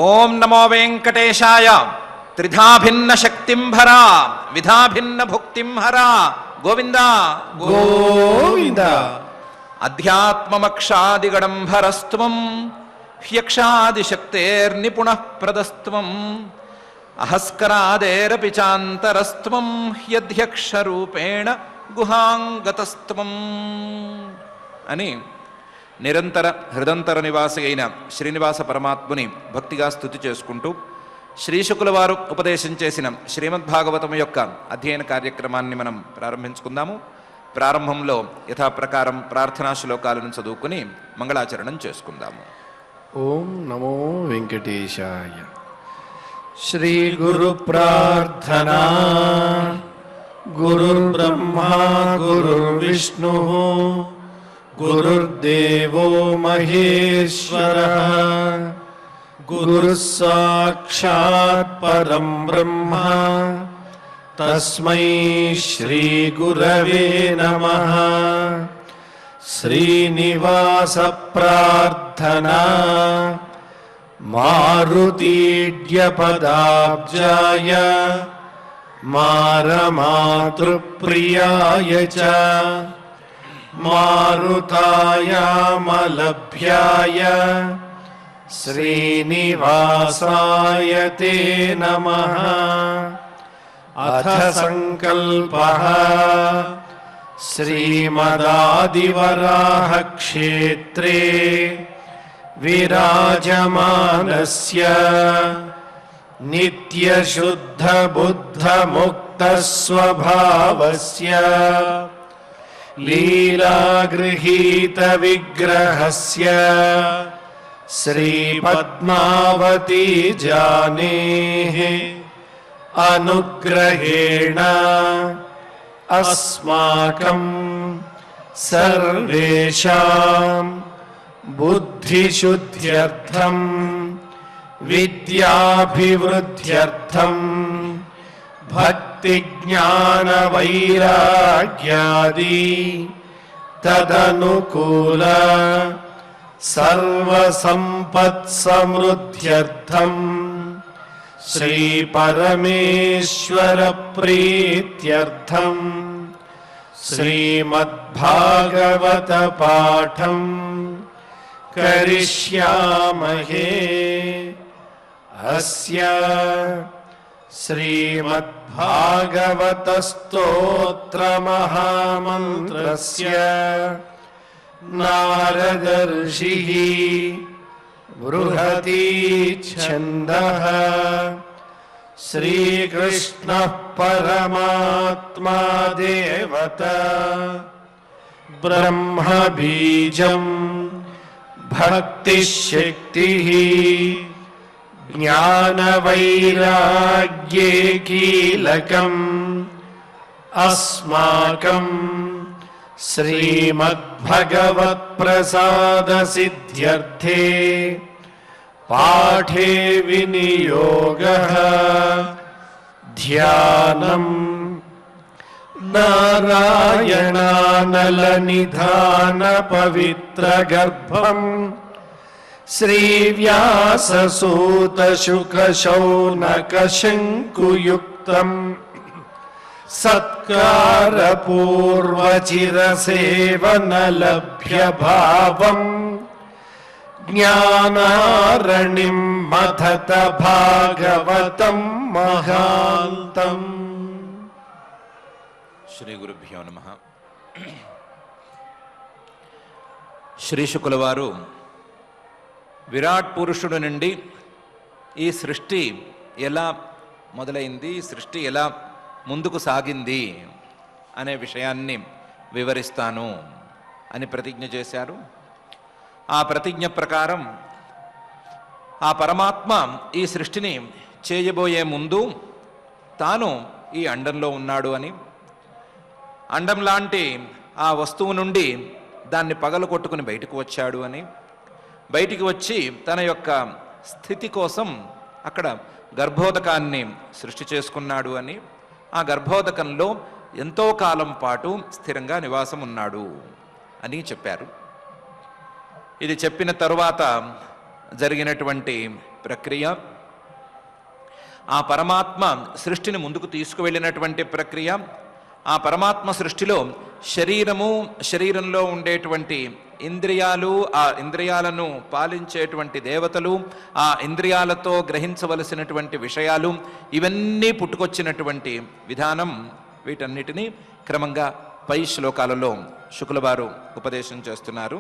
ఓం నమో వెంకటేశాయ. త్రిధా భిన్న శక్తిం భరా విధా భిన్న భుక్తిం హరా గోవింద గోవింద. అధ్యాత్మమక్షాదిగడంభరస్త్వం హ్యక్షాదిశక్తేర్నిపుణః ప్రదస్త్వం అహస్కరాదేరపి చాంతరస్త్వం హ్యధ్యక్షరూపేణ గుహాంగతస్త్వం అని నిరంతర హృదంతర నివాసి అయిన శ్రీనివాస పరమాత్ముని భక్తిగా స్తుతి చేసుకుంటూ శ్రీశుకుల వారు ఉపదేశం చేసిన శ్రీమద్భాగవతం యొక్క అధ్యయన కార్యక్రమాన్ని మనం ప్రారంభించుకుందాము. ప్రారంభంలో యథాప్రకారం ప్రార్థనా శ్లోకాలను చదువుకుని మంగళాచరణం చేసుకుందాము. ఓం నమో వెంకటేశాయ. శ్రీ గురు ప్రార్థనా. గురుర్బ్రహ్మా గురుర్విష్ణు గురుర్దేవో మహేశ్వరః. గురుః సాక్షాత్ పరం బ్రహ్మ తస్మై శ్రీ గురవే నమః. శ్రీనివాస ప్రార్థనా. మారుతీడ్యపదాబ్జాయ మారమాతృప్రియాయ చ మారుతాయామలభ్యాయ శ్రీనివాసాయ తే నమః. అథ సంకల్పః. శ్రీమదాదివరాహ క్షేత్రే విరాజమానస్య నిత్యశుద్ధ బుద్ధ ముక్త స్వభావస్య లీలాగృహీత విగ్రహస్య శ్రీపద్మావతీ జానేః అనుగ్రహేణ అస్మాకం సర్వేషాం బుద్ధిశుద్ధ్యర్థం విద్యాభివృద్ధ్యర్థం భక్తి జ్ఞాన వైరాగ్యాది తదనుకూల సర్వసంపత్ సమృద్ధ్యర్థం శ్రీ పరమేశ్వర ప్రీత్యర్థం శ్రీమద్భాగవత పాఠం కరిష్యామహే. అస్య శ్రీమద్భాగవత స్తోత్ర మహామంత్రస్య నారద ఋషిః బృహతి ఛందః. శ్రీకృష్ణః పరమాత్మా దేవత బ్రహ్మ బీజం భక్తిశక్తిః జ్ఞానవైరాగ్యే కీలకం అస్మాకం శ్రీమద్భగవత్ప్రసాదసిద్ధ్యర్థే పాఠే వినియోగః. ధ్యానం నారాయణానలనిధాన పవిత్రగర్భం శ్రీవ్యాససూతశుకశౌనకశంకుయుక్తం సత్కారపూర్వచిరసేవనలభ్యభావం జ్ఞానారణిం మథత భాగవతం మహాంతం. శ్రీ గురుభ్యో నమః. శ్రీశుకుల వారు విరాట్ పురుషుడు నుండి ఈ సృష్టి ఎలా మొదలైంది, సృష్టి ఎలా ముందుకు సాగింది అనే విషయాన్ని వివరిస్తాను అని ప్రతిజ్ఞ చేశారు. ఆ ప్రతిజ్ఞ ప్రకారం ఆ పరమాత్మ ఈ సృష్టిని చేయబోయే ముందు తాను ఈ అండంలో ఉన్నాడు అని, అండం లాంటి ఆ వస్తువు నుండి దాన్ని పగలు కొట్టుకుని బయటకు వచ్చాడు అని, బయటికి వచ్చి తన యొక్క స్థితి కోసం అక్కడ గర్భోదకాన్ని సృష్టి చేసుకున్నాడు అని, ఆ గర్భోదకంలో ఎంతో కాలం పాటు స్థిరంగా నివాసం ఉన్నాడు అని చెప్పారు. ఇది చెప్పిన తరువాత జరిగినటువంటి ప్రక్రియ, ఆ పరమాత్మ సృష్టిని ముందుకు తీసుకువెళ్ళినటువంటి ప్రక్రియ, ఆ పరమాత్మ సృష్టిలో శరీరము, శరీరంలో ఉండేటువంటి ఇంద్రియాలు, ఆ ఇంద్రియాలను పాలించేటువంటి దేవతలు, ఆ ఇంద్రియాలతో గ్రహించవలసినటువంటి విషయాలు, ఇవన్నీ పుట్టుకొచ్చినటువంటి విధానం, వీటన్నిటినీ క్రమంగా పై శ్లోకాలలో శుక్లవారు ఉపదేశం చేస్తున్నారు.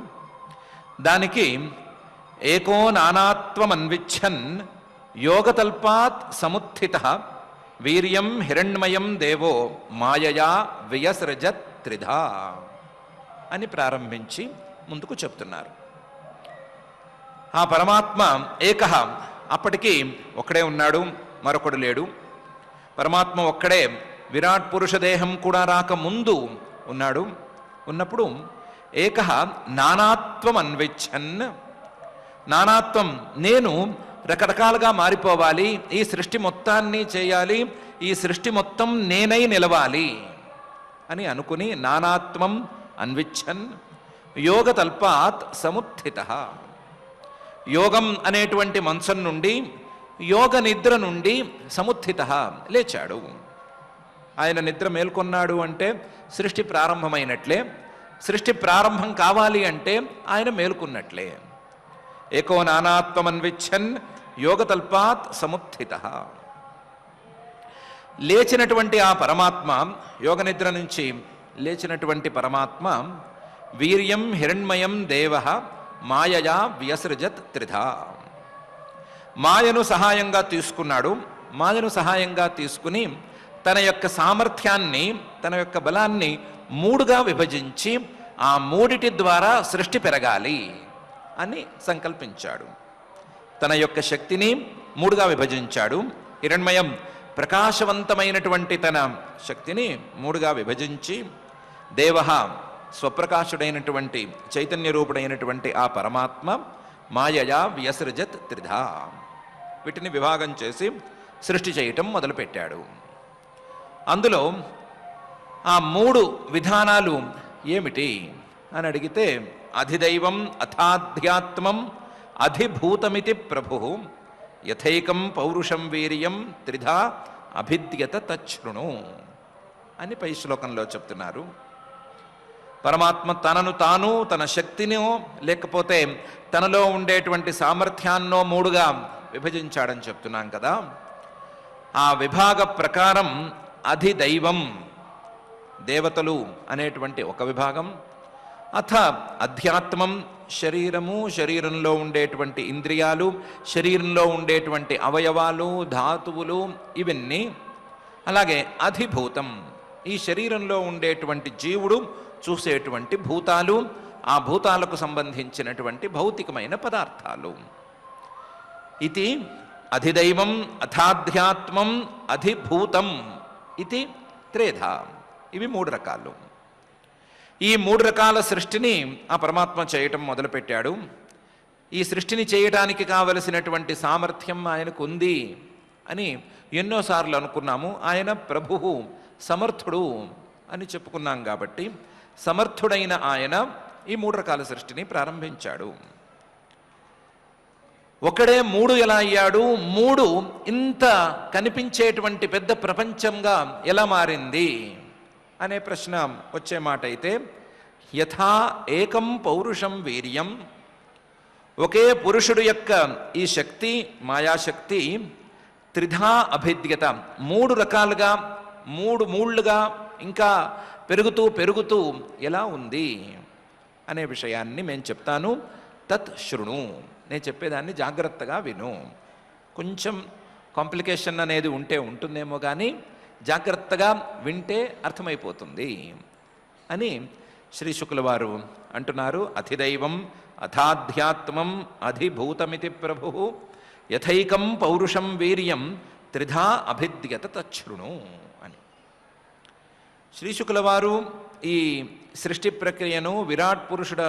దానికి ఏకో నానాత్వమన్విచ్ఛన్ యోగతల్పాత్ సముత్థిత వీర్యం హిరణ్మయం దేవో మాయయా వ్యసృజత్ త్రిధా అని ప్రారంభించి ముందుకు చెప్తున్నారు. ఆ పరమాత్మ ఏకః, అప్పటికి ఒక్కడే ఉన్నాడు, మరొకడు లేడు. పరమాత్మ ఒక్కడే, విరాట్ పురుష దేహం కూడా రాకముందు ఉన్నాడు. ఉన్నప్పుడు ఏకః నానాత్వం అన్విచ్ఛన్, నానాత్వం, నేను రకరకాలుగా మారిపోవాలి, ఈ సృష్టి మొత్తాన్ని చేయాలి, ఈ సృష్టి మొత్తం నేనై నిలవాలి అని అనుకుని నానాత్వం అన్విచ్ఛన్ యోగతల్పాత్ సముత్థిత, యోగం అనేటువంటి మంచం నుండి, యోగ నిద్ర నుండి సముత్థిత, లేచాడు. ఆయన నిద్ర మేల్కొన్నాడు అంటే సృష్టి ప్రారంభమైనట్లే, సృష్టి ప్రారంభం కావాలి అంటే ఆయన మేల్కొన్నట్లే. ఏకో నానాత్వమన్విచ్ఛన్ యోగతల్పాత్ సముత్థిత, లేచినటువంటి ఆ పరమాత్మ, యోగ నిద్ర నుంచి లేచినటువంటి పరమాత్మ వీర్యం హిరణ్మయం దేవ మాయయా వ్యసృజత్ త్రిధా, మాయను సహాయంగా తీసుకున్నాడు. మాయను సహాయంగా తీసుకుని తన యొక్క సామర్థ్యాన్ని, తన యొక్క బలాన్ని మూడుగా విభజించి ఆ మూడిటి ద్వారా సృష్టి పెరగాలి అని సంకల్పించాడు. తన యొక్క శక్తిని మూడుగా విభజించాడు. హిరణ్మయం, ప్రకాశవంతమైనటువంటి తన శక్తిని మూడుగా విభజించి, దేవ, స్వప్రకాశుడైనటువంటి చైతన్య రూపుడైనటువంటి ఆ పరమాత్మ మాయయా వ్యసృజత్ త్రిధా, వీటిని విభాగం చేసి సృష్టి చేయటం మొదలుపెట్టాడు. అందులో ఆ మూడు విధానాలు ఏమిటి అని అడిగితే, అధిదైవం అథాధ్యాత్మం అధిభూతమితి ప్రభు యథైకం పౌరుషం వీర్యం త్రిధా అభిద్యత తచ్ఛృణు అని పై శ్లోకంలో చెప్తున్నారు. పరమాత్మ తనను తాను, తన శక్తిని, లేకపోతే తనలో ఉండేటువంటి సామర్థ్యాన్నో మూడుగా విభజించాడని చెప్తున్నాం కదా. ఆ విభాగ ప్రకారం అధిదైవం, దేవతలు అనేటువంటి ఒక విభాగం, అథ అధ్యాత్మం, శరీరము, శరీరంలో ఉండేటువంటి ఇంద్రియాలు, శరీరంలో ఉండేటువంటి అవయవాలు, ధాతువులు, ఇవన్నీ. అలాగే అధిభూతం, ఈ శరీరంలో ఉండేటువంటి జీవుడు చూసేటువంటి భూతాలు, ఆ భూతాలకు సంబంధించినటువంటి భౌతికమైన పదార్థాలు. ఇది అధిదైవం అథాధ్యాత్మం అధిభూతం ఇది త్రేధ, ఇవి మూడు రకాలు. ఈ మూడు రకాల సృష్టిని ఆ పరమాత్మ చేయటం మొదలుపెట్టాడు. ఈ సృష్టిని చేయటానికి కావలసినటువంటి సామర్థ్యం ఆయనకు ఉంది అని ఎన్నోసార్లు అనుకున్నాము. ఆయన ప్రభువు, సమర్థుడు అని చెప్పుకున్నాం కాబట్టి సమర్థుడైన ఆయన ఈ మూడు రకాల సృష్టిని ప్రారంభించాడు. ఒకడే మూడు ఎలా అయ్యాడు, మూడు ఇంత కనిపించేటువంటి పెద్ద ప్రపంచంగా ఎలా మారింది అనే ప్రశ్న వచ్చే మాట అయితే, యథా ఏకం పౌరుషం వీర్యం, ఒకే పురుషుడు యొక్క ఈ శక్తి, మాయాశక్తి, త్రిధా అభిద్యత, మూడు రకాలుగా, మూడు మూళ్ళుగా ఇంకా పెరుగుతూ పెరుగుతూ ఎలా ఉంది అనే విషయాన్ని నేను చెప్తాను. తత్ శృణు, నేను చెప్పేదాన్ని జాగ్రత్తగా విను. కొంచెం కాంప్లికేషన్ అనేది ఉంటే ఉంటుందేమో కానీ జాగ్రత్తగా వింటే అర్థమైపోతుంది అని శ్రీ శుక్లవారు అంటున్నారు. అధిదైవం అథాధ్యాత్మం అధిభూతమితి ప్రభు యథైకం పౌరుషం వీర్యం త్రిధా అభిద్యత తచ్ఛృణు అని. శ్రీ శుక్లవారు ఈ సృష్టి ప్రక్రియను, విరాట్ పురుషుడ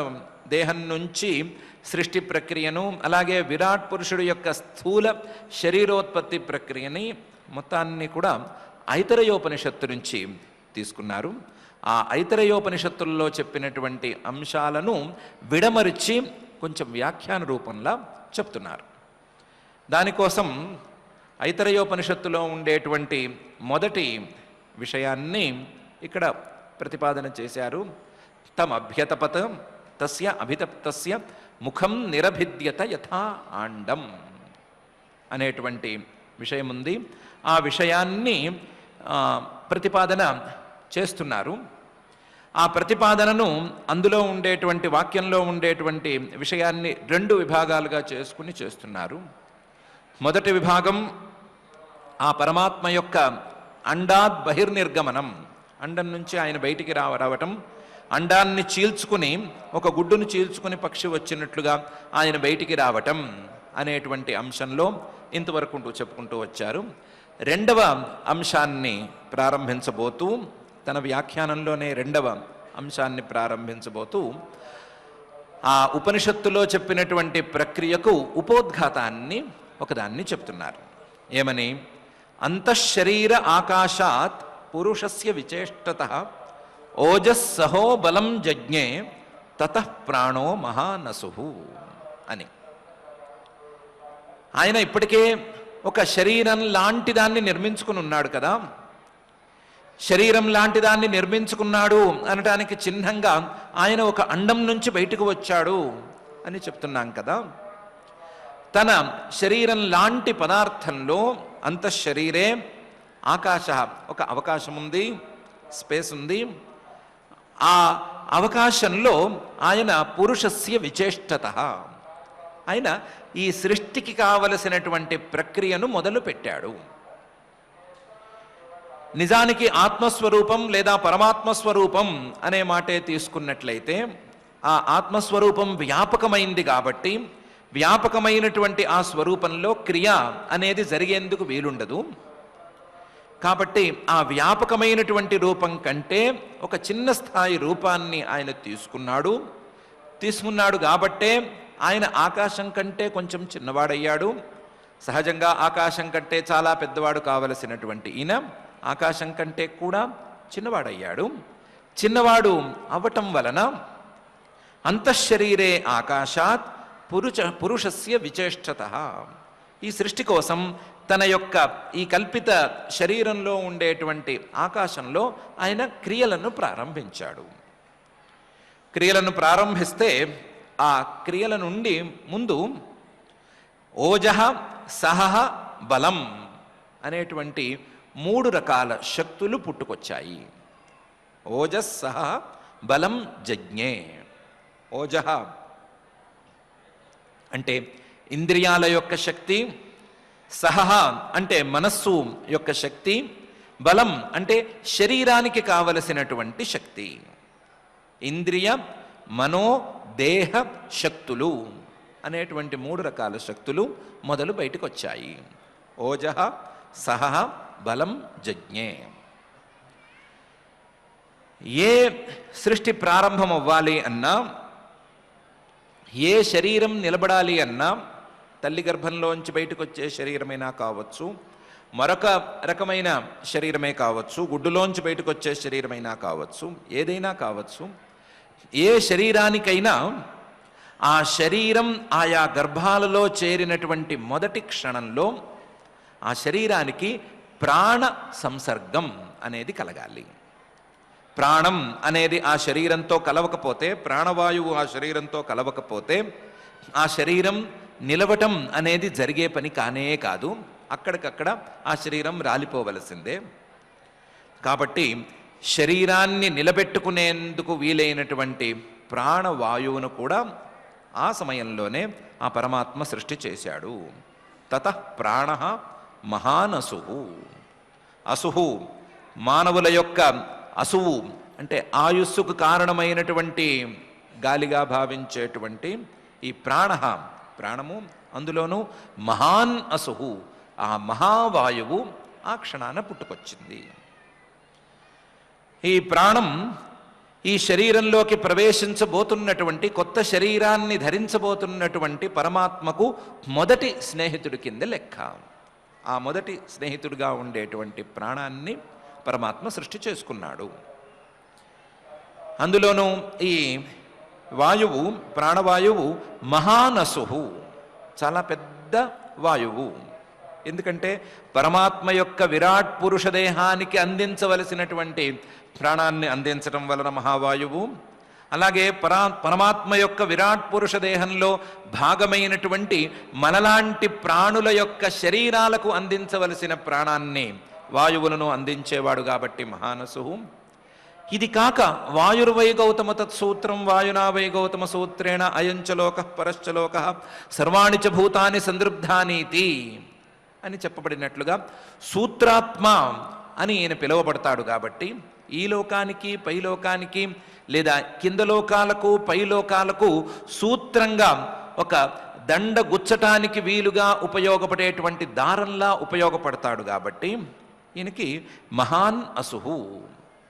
దేహం నుంచి సృష్టి ప్రక్రియను, అలాగే విరాట్ పురుషుడు యొక్క స్థూల శరీరోత్పత్తి ప్రక్రియని మొత్తాన్ని కూడా ఐతరేయోపనిషత్తు నుంచి తీసుకున్నారు. ఆ ఐతరేయోపనిషత్తుల్లో చెప్పినటువంటి అంశాలను విడమరిచి కొంచెం వ్యాఖ్యాన రూపంలో చెప్తున్నారు. దానికోసం ఐతరేయోపనిషత్తులో ఉండేటువంటి మొదటి విషయాన్ని ఇక్కడ ప్రతిపాదన చేశారు. తమభ్యతపత్ తస్య అభితప్తస్య ముఖం నిరభిద్యత యథా ఆండం అనేటువంటి విషయం ఉంది. ఆ విషయాన్ని ప్రతిపాదన చేస్తున్నారు. ఆ ప్రతిపాదనను అందులో ఉండేటువంటి వాక్యంలో ఉండేటువంటి విషయాన్ని 2 విభాగాలుగా చేసుకుని చేస్తున్నారు. మొదటి విభాగం ఆ పరమాత్మ యొక్క అండాద్ బహిర్నిర్గమనం, అండం నుంచి ఆయన బయటికి రావటం, అండాన్ని చీల్చుకుని ఒక గుడ్డును చీల్చుకుని పక్షి వచ్చినట్లుగా ఆయన బయటికి రావటం అనేటువంటి అంశంలో ఇంతవరకు చెప్పుకుంటూ వచ్చారు. రెండవ అంశాన్ని ప్రారంభించబోతూ, తన వ్యాఖ్యానంలోనే రెండవ అంశాన్ని ప్రారంభించబోతూ ఆ ఉపనిషత్తులో చెప్పినటువంటి ప్రక్రియకు ఉపోద్ఘాతాన్ని ఒకదాన్ని చెప్తున్నారు. ఏమని? అంతఃశరీర ఆకాశాత్ పురుషస్య విచేష్టతః ఓజస్సహో బలం జజ్ఞే తతః ప్రాణో మహానసుః అని. ఆయన ఇప్పటికే ఒక శరీరం లాంటి దాన్ని నిర్మించుకుని ఉన్నాడు కదా. శరీరం లాంటి దాన్ని నిర్మించుకున్నాడు అనటానికి చిహ్నంగా ఆయన ఒక అండం నుంచి బయటకు వచ్చాడు అని చెప్తున్నాం కదా. తన శరీరం లాంటి పదార్థంలో అంతఃశరీరే ఆకాశ, ఒక అవకాశం ఉంది, స్పేస్ ఉంది. ఆ అవకాశంలో ఆయన పురుషస్య విచేష్టతః, ఆయన ఈ సృష్టికి కావలసినటువంటి ప్రక్రియను మొదలు పెట్టాడు. నిజానికి ఆత్మస్వరూపం లేదా పరమాత్మస్వరూపం అనే మాటే తీసుకున్నట్లయితే ఆ ఆత్మస్వరూపం వ్యాపకమైంది కాబట్టి వ్యాపకమైనటువంటి ఆ స్వరూపంలో క్రియ అనేది జరిగేందుకు వీలుండదు. కాబట్టి ఆ వ్యాపకమైనటువంటి రూపం కంటే ఒక చిన్న స్థాయి రూపాన్ని ఆయన తీసుకున్నాడు కాబట్టే ఆయన ఆకాశం కంటే కొంచెం చిన్నవాడయ్యాడు. సహజంగా ఆకాశం కంటే చాలా పెద్దవాడు కావలసినటువంటి ఈయన ఆకాశం కంటే కూడా చిన్నవాడయ్యాడు. చిన్నవాడు అవ్వటం వలన అంతఃశరీరే ఆకాశాత్ పురుషస్య విచేష్టతః, ఈ సృష్టి కోసం తన యొక్క ఈ కల్పిత శరీరంలో ఉండేటువంటి ఆకాశంలో ఆయన క్రియలను ప్రారంభించాడు. క్రియలను ప్రారంభిస్తే ఆ క్రియల నుండి ముందు ఓజః సహః బలం అనేటువంటి 3 రకాల శక్తులు పుట్టుకొచ్చాయి. ఓజస్సహ బలం జజ్ఞే. ఓజః అంటే ఇంద్రియాల యొక్క శక్తి, సహః అంటే మనస్సు యొక్క శక్తి, బలం అంటే శరీరానికి కావలసినటువంటి శక్తి. ఇంద్రియ మనో దేహ శక్తులు అనేటువంటి 3 రకాల శక్తులు మొదలు బయటకు వచ్చాయి. ఓజః సహః బలం జజ్ఞే. ఏ సృష్టి ప్రారంభం అవ్వాలి అన్నా, ఏ శరీరం నిలబడాలి అన్నా, తల్లి గర్భంలోంచి బయటకు వచ్చే శరీరమైనా కావచ్చు, మరొక రకమైన శరీరమే కావచ్చు, గుడ్డులోంచి బయటకు వచ్చే శరీరమైనా కావచ్చు, ఏదైనా కావచ్చు, ఏ శరీరానికైనా ఆ శరీరం ఆయా గర్భాలలో చేరినటువంటి మొదటి క్షణంలో ఆ శరీరానికి ప్రాణ సంసర్గం అనేది కలగాలి. ప్రాణం అనేది ఆ శరీరంతో కలవకపోతే, ప్రాణవాయువు ఆ శరీరంతో కలవకపోతే ఆ శరీరం నిలవటం అనేది జరిగే పని కానే కాదు. అక్కడికక్కడ ఆ శరీరం రాలిపోవలసిందే. కాబట్టి శరీరాన్ని నిలబెట్టుకునేందుకు వీలైనటువంటి ప్రాణవాయువును కూడా ఆ సమయంలోనే ఆ పరమాత్మ సృష్టి చేశాడు. తతః ప్రాణః మహానసుః. అసుహు మానవుల యొక్క అసువు అంటే ఆయుస్సుకు కారణమైనటువంటి గాలిగా భావించేటువంటి ఈ ప్రాణము, అందులోనూ మహాన్ అసుహు, ఆ మహావాయువు ఆ క్షణాన పుట్టుకొచ్చింది. ఈ ప్రాణం ఈ శరీరంలోకి ప్రవేశించబోతున్నటువంటి, కొత్త శరీరాన్ని ధరించబోతున్నటువంటి పరమాత్మకు మొదటి స్నేహితుడి కింద లెక్క. ఆ మొదటి స్నేహితుడిగా ఉండేటువంటి ప్రాణాన్ని పరమాత్మ సృష్టి చేసుకున్నాడు. అందులోనూ ఈ వాయువు, ప్రాణవాయువు మహానసుహు, చాలా పెద్ద వాయువు. ఎందుకంటే పరమాత్మ యొక్క విరాట్ పురుష దేహానికి అందించవలసినటువంటి ప్రాణాన్ని అందించడం వలన మహావాయువు, అలాగే పరమాత్మ యొక్క విరాట్ పురుష దేహంలో భాగమైనటువంటి మనలాంటి ప్రాణుల యొక్క శరీరాలకు అందించవలసిన ప్రాణాన్ని వాయువులను అందించేవాడు కాబట్టి మహానసు. ఇది కాక వాయుర్వై గౌతమ తత్సూత్రం వాయునా వై గౌతమ సూత్రేణ అయంచలోక పరశ్చలోక సర్వాణి చ భూతాని సందృబ్ధానీతి అని చెప్పబడినట్లుగా సూత్రాత్మ అని ఈయన పిలువబడతాడు. కాబట్టి ఈ లోకానికి పై లోకానికి లేదా కింద లోకాలకు పై లోకాలకు సూత్రంగా ఒక దండ గుచ్చటానికి వీలుగా ఉపయోగపడేటువంటి దారంలా ఉపయోగపడతాడు. కాబట్టి ఈయనకి మహాన్ అసుహు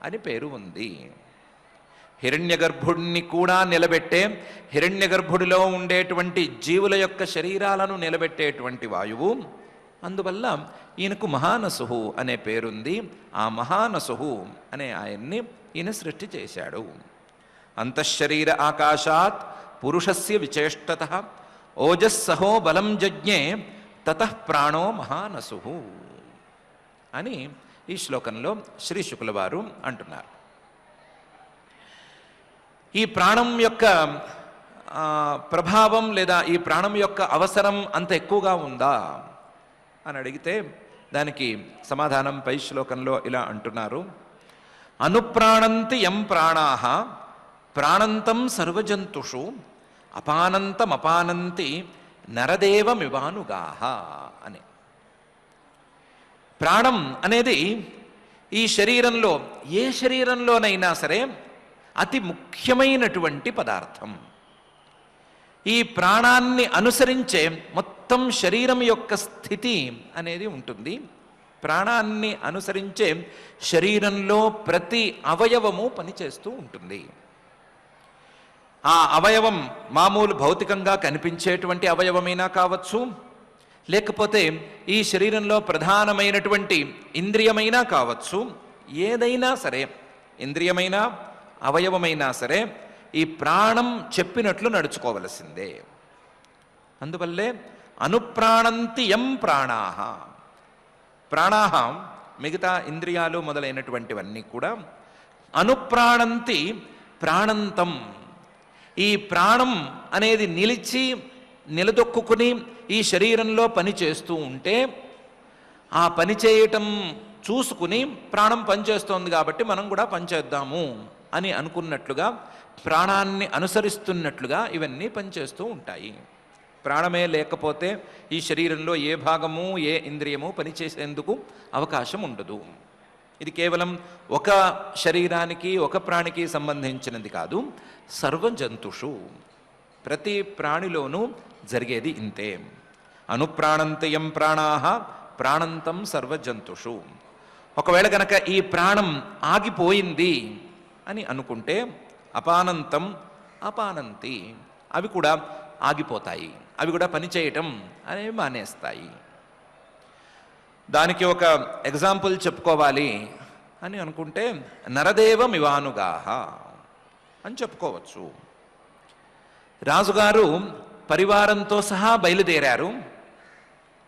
అని పేరు ఉంది. హిరణ్యగర్భుడిని కూడా నిలబెట్టే, హిరణ్యగర్భుడిలో ఉండేటువంటి జీవుల యొక్క శరీరాలను నిలబెట్టేటువంటి వాయువు. అందువల్ల ఈయనకు మహానసుహు అనే పేరుంది. ఆ మహానసుహు అనే ఆయన్ని ఈయన సృష్టి చేశాడు. అంతఃశరీర ఆకాశాత్ పురుషస్య విచేష్టతః ఓజస్సహో బలం జజ్ఞే తతః ప్రాణో మహానసుహు అని ఈ శ్లోకంలో శ్రీ శుకుల వారు అంటున్నారు. ఈ ప్రాణం యొక్క ప్రభావం లేదా ఈ ప్రాణం యొక్క అవసరం అంత ఎక్కువగా ఉందా అని అడిగితే దానికి సమాధానం పై శ్లోకంలో ఇలా అంటున్నారు. అనుప్రాణంతి యం ప్రాణాః ప్రాణంతం సర్వజంతుషు అపానంతమపానంతి నరదేవమివానుగాః అని. ప్రాణం అనేది ఈ శరీరంలో ఏ శరీరంలోనైనా సరే అతి ముఖ్యమైనటువంటి పదార్థం. ఈ ప్రాణాన్ని అనుసరించే మొత్తం శరీరం యొక్క స్థితి అనేది ఉంటుంది. ప్రాణాన్ని అనుసరించే శరీరంలో ప్రతి అవయవము పనిచేస్తూ ఉంటుంది. ఆ అవయవం మామూలు భౌతికంగా కనిపించేటువంటి అవయవమైనా కావచ్చు, లేకపోతే ఈ శరీరంలో ప్రధానమైనటువంటి ఇంద్రియమైనా కావచ్చు, ఏదైనా సరే ఇంద్రియమైనా అవయవమైనా సరే ఈ ప్రాణం చెప్పినట్లు నడుచుకోవలసిందే. అందువల్లే అనుప్రాణంతి యం ప్రాణాః, ప్రాణాః మిగతా ఇంద్రియాలు మొదలైనటువంటివన్నీ కూడా అనుప్రాణంతి ప్రాణంతం, ఈ ప్రాణం అనేది నిలదొక్కుని ఈ శరీరంలో పని చేస్తూ ఉంటే ఆ పని చేయటం చూసుకుని ప్రాణం పనిచేస్తోంది కాబట్టి మనం కూడా పనిచేద్దాము అని అనుకున్నట్లుగా ప్రాణాన్ని అనుసరిస్తున్నట్లుగా ఇవన్నీ పనిచేస్తూ ఉంటాయి. ప్రాణమే లేకపోతే ఈ శరీరంలో ఏ భాగము ఏ ఇంద్రియము పనిచేసేందుకు అవకాశం ఉండదు. ఇది కేవలం ఒక శరీరానికి ఒక ప్రాణికి సంబంధించినది కాదు, సర్వజంతుషు ప్రతి ప్రాణిలోనూ జరిగేది ఇంతే. అనుప్రాణంతయం ప్రాణాః ప్రాణంతం సర్వజంతుషు. ఒకవేళ కనుక ఈ ప్రాణం ఆగిపోయింది అని అనుకుంటే అపానంతం అపానంతి, అవి కూడా ఆగిపోతాయి, అవి కూడా పనిచేయటం అనేవి మానేస్తాయి. దానికి ఒక ఎగ్జాంపుల్ చెప్పుకోవాలి అని అనుకుంటే నరదేవమివానుగాః అని చెప్పుకోవచ్చు. రాజుగారు పరివారంతో సహా బయలుదేరారు.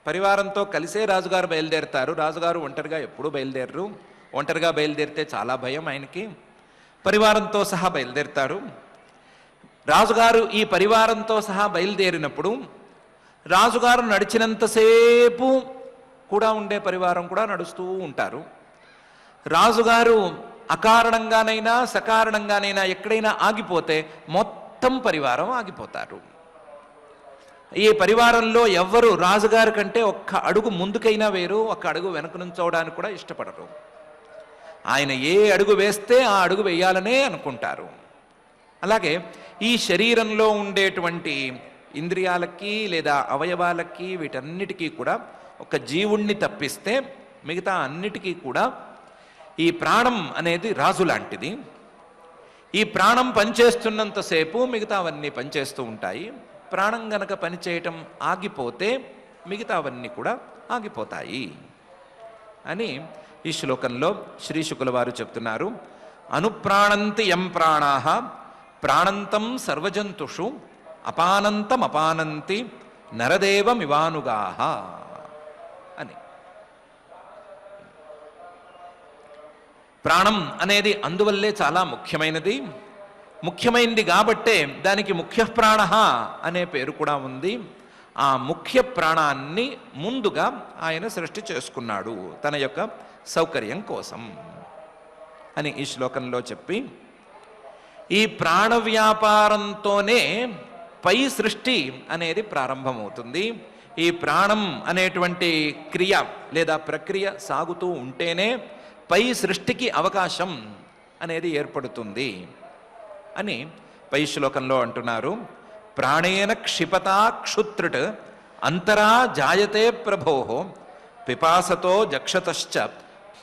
పరివారంతో కలిసే రాజుగారు బయలుదేరతారు. రాజుగారు ఒంటరిగా ఎప్పుడూ బయలుదేరరు. ఒంటరిగా బయలుదేరితే చాలా భయం ఆయనకి. పరివారంతో సహా బయలుదేరుతారు. రాజుగారు ఈ పరివారంతో సహా బయలుదేరినప్పుడు రాజుగారు నడిచినంతసేపు కూడా ఉండే పరివారం కూడా నడుస్తూ ఉంటారు. రాజుగారు అకారణంగానైనా సకారణంగానైనా ఎక్కడైనా ఆగిపోతే మొత్తం పరివారం ఆగిపోతారు. ఈ పరివారంలో ఎవ్వరు రాజుగారి కంటే ఒక్క అడుగు ముందుకైనా వేరు, ఒక్క అడుగు వెనక నుంచోవడానికి కూడా ఇష్టపడరు. ఆయన ఏ అడుగు వేస్తే ఆ అడుగు వేయాలనే అనుకుంటారు. అలాగే ఈ శరీరంలో ఉండేటువంటి ఇంద్రియాలకి లేదా అవయవాలకి వీటన్నిటికీ కూడా ఒక జీవుణ్ణి తప్పిస్తే మిగతా అన్నిటికీ కూడా ఈ ప్రాణం అనేది రాజు లాంటిది. ఈ ప్రాణం పనిచేస్తున్నంతసేపు మిగతావన్నీ పనిచేస్తూ ఉంటాయి. ప్రాణం గనక పనిచేయటం ఆగిపోతే మిగతావన్నీ కూడా ఆగిపోతాయి అని ఈ శ్లోకంలో శ్రీ శుకుల వారు చెప్తున్నారు. అనుప్రాణంతి యం ప్రాణాః ప్రాణంతం సర్వజంతుషు అపానంతం అపానంతి నరదేవమివానుగాహ అని. ప్రాణం అనేది అందువల్లే చాలా ముఖ్యమైనది. ముఖ్యమైనది కాబట్టే దానికి ముఖ్య ప్రాణ అనే పేరు కూడా ఉంది. ఆ ముఖ్య ప్రాణాన్ని ముందుగా ఆయన సృష్టి చేసుకున్నాడు తన యొక్క సౌకర్యం కోసం అని ఈ శ్లోకంలో చెప్పి, ఈ ప్రాణ వ్యాపారంతోనే పై సృష్టి అనేది ప్రారంభమవుతుంది. ఈ ప్రాణం అనేటువంటి క్రియ లేదా ప్రక్రియ సాగుతూ ఉంటేనే పై సృష్టికి అవకాశం అనేది ఏర్పడుతుంది అని పై శ్లోకంలో అంటున్నారు. ప్రాణేన క్షిపతా క్షుత్రుట్ అంతరా జాయతే ప్రభో పిపాసతో జక్షతశ్చ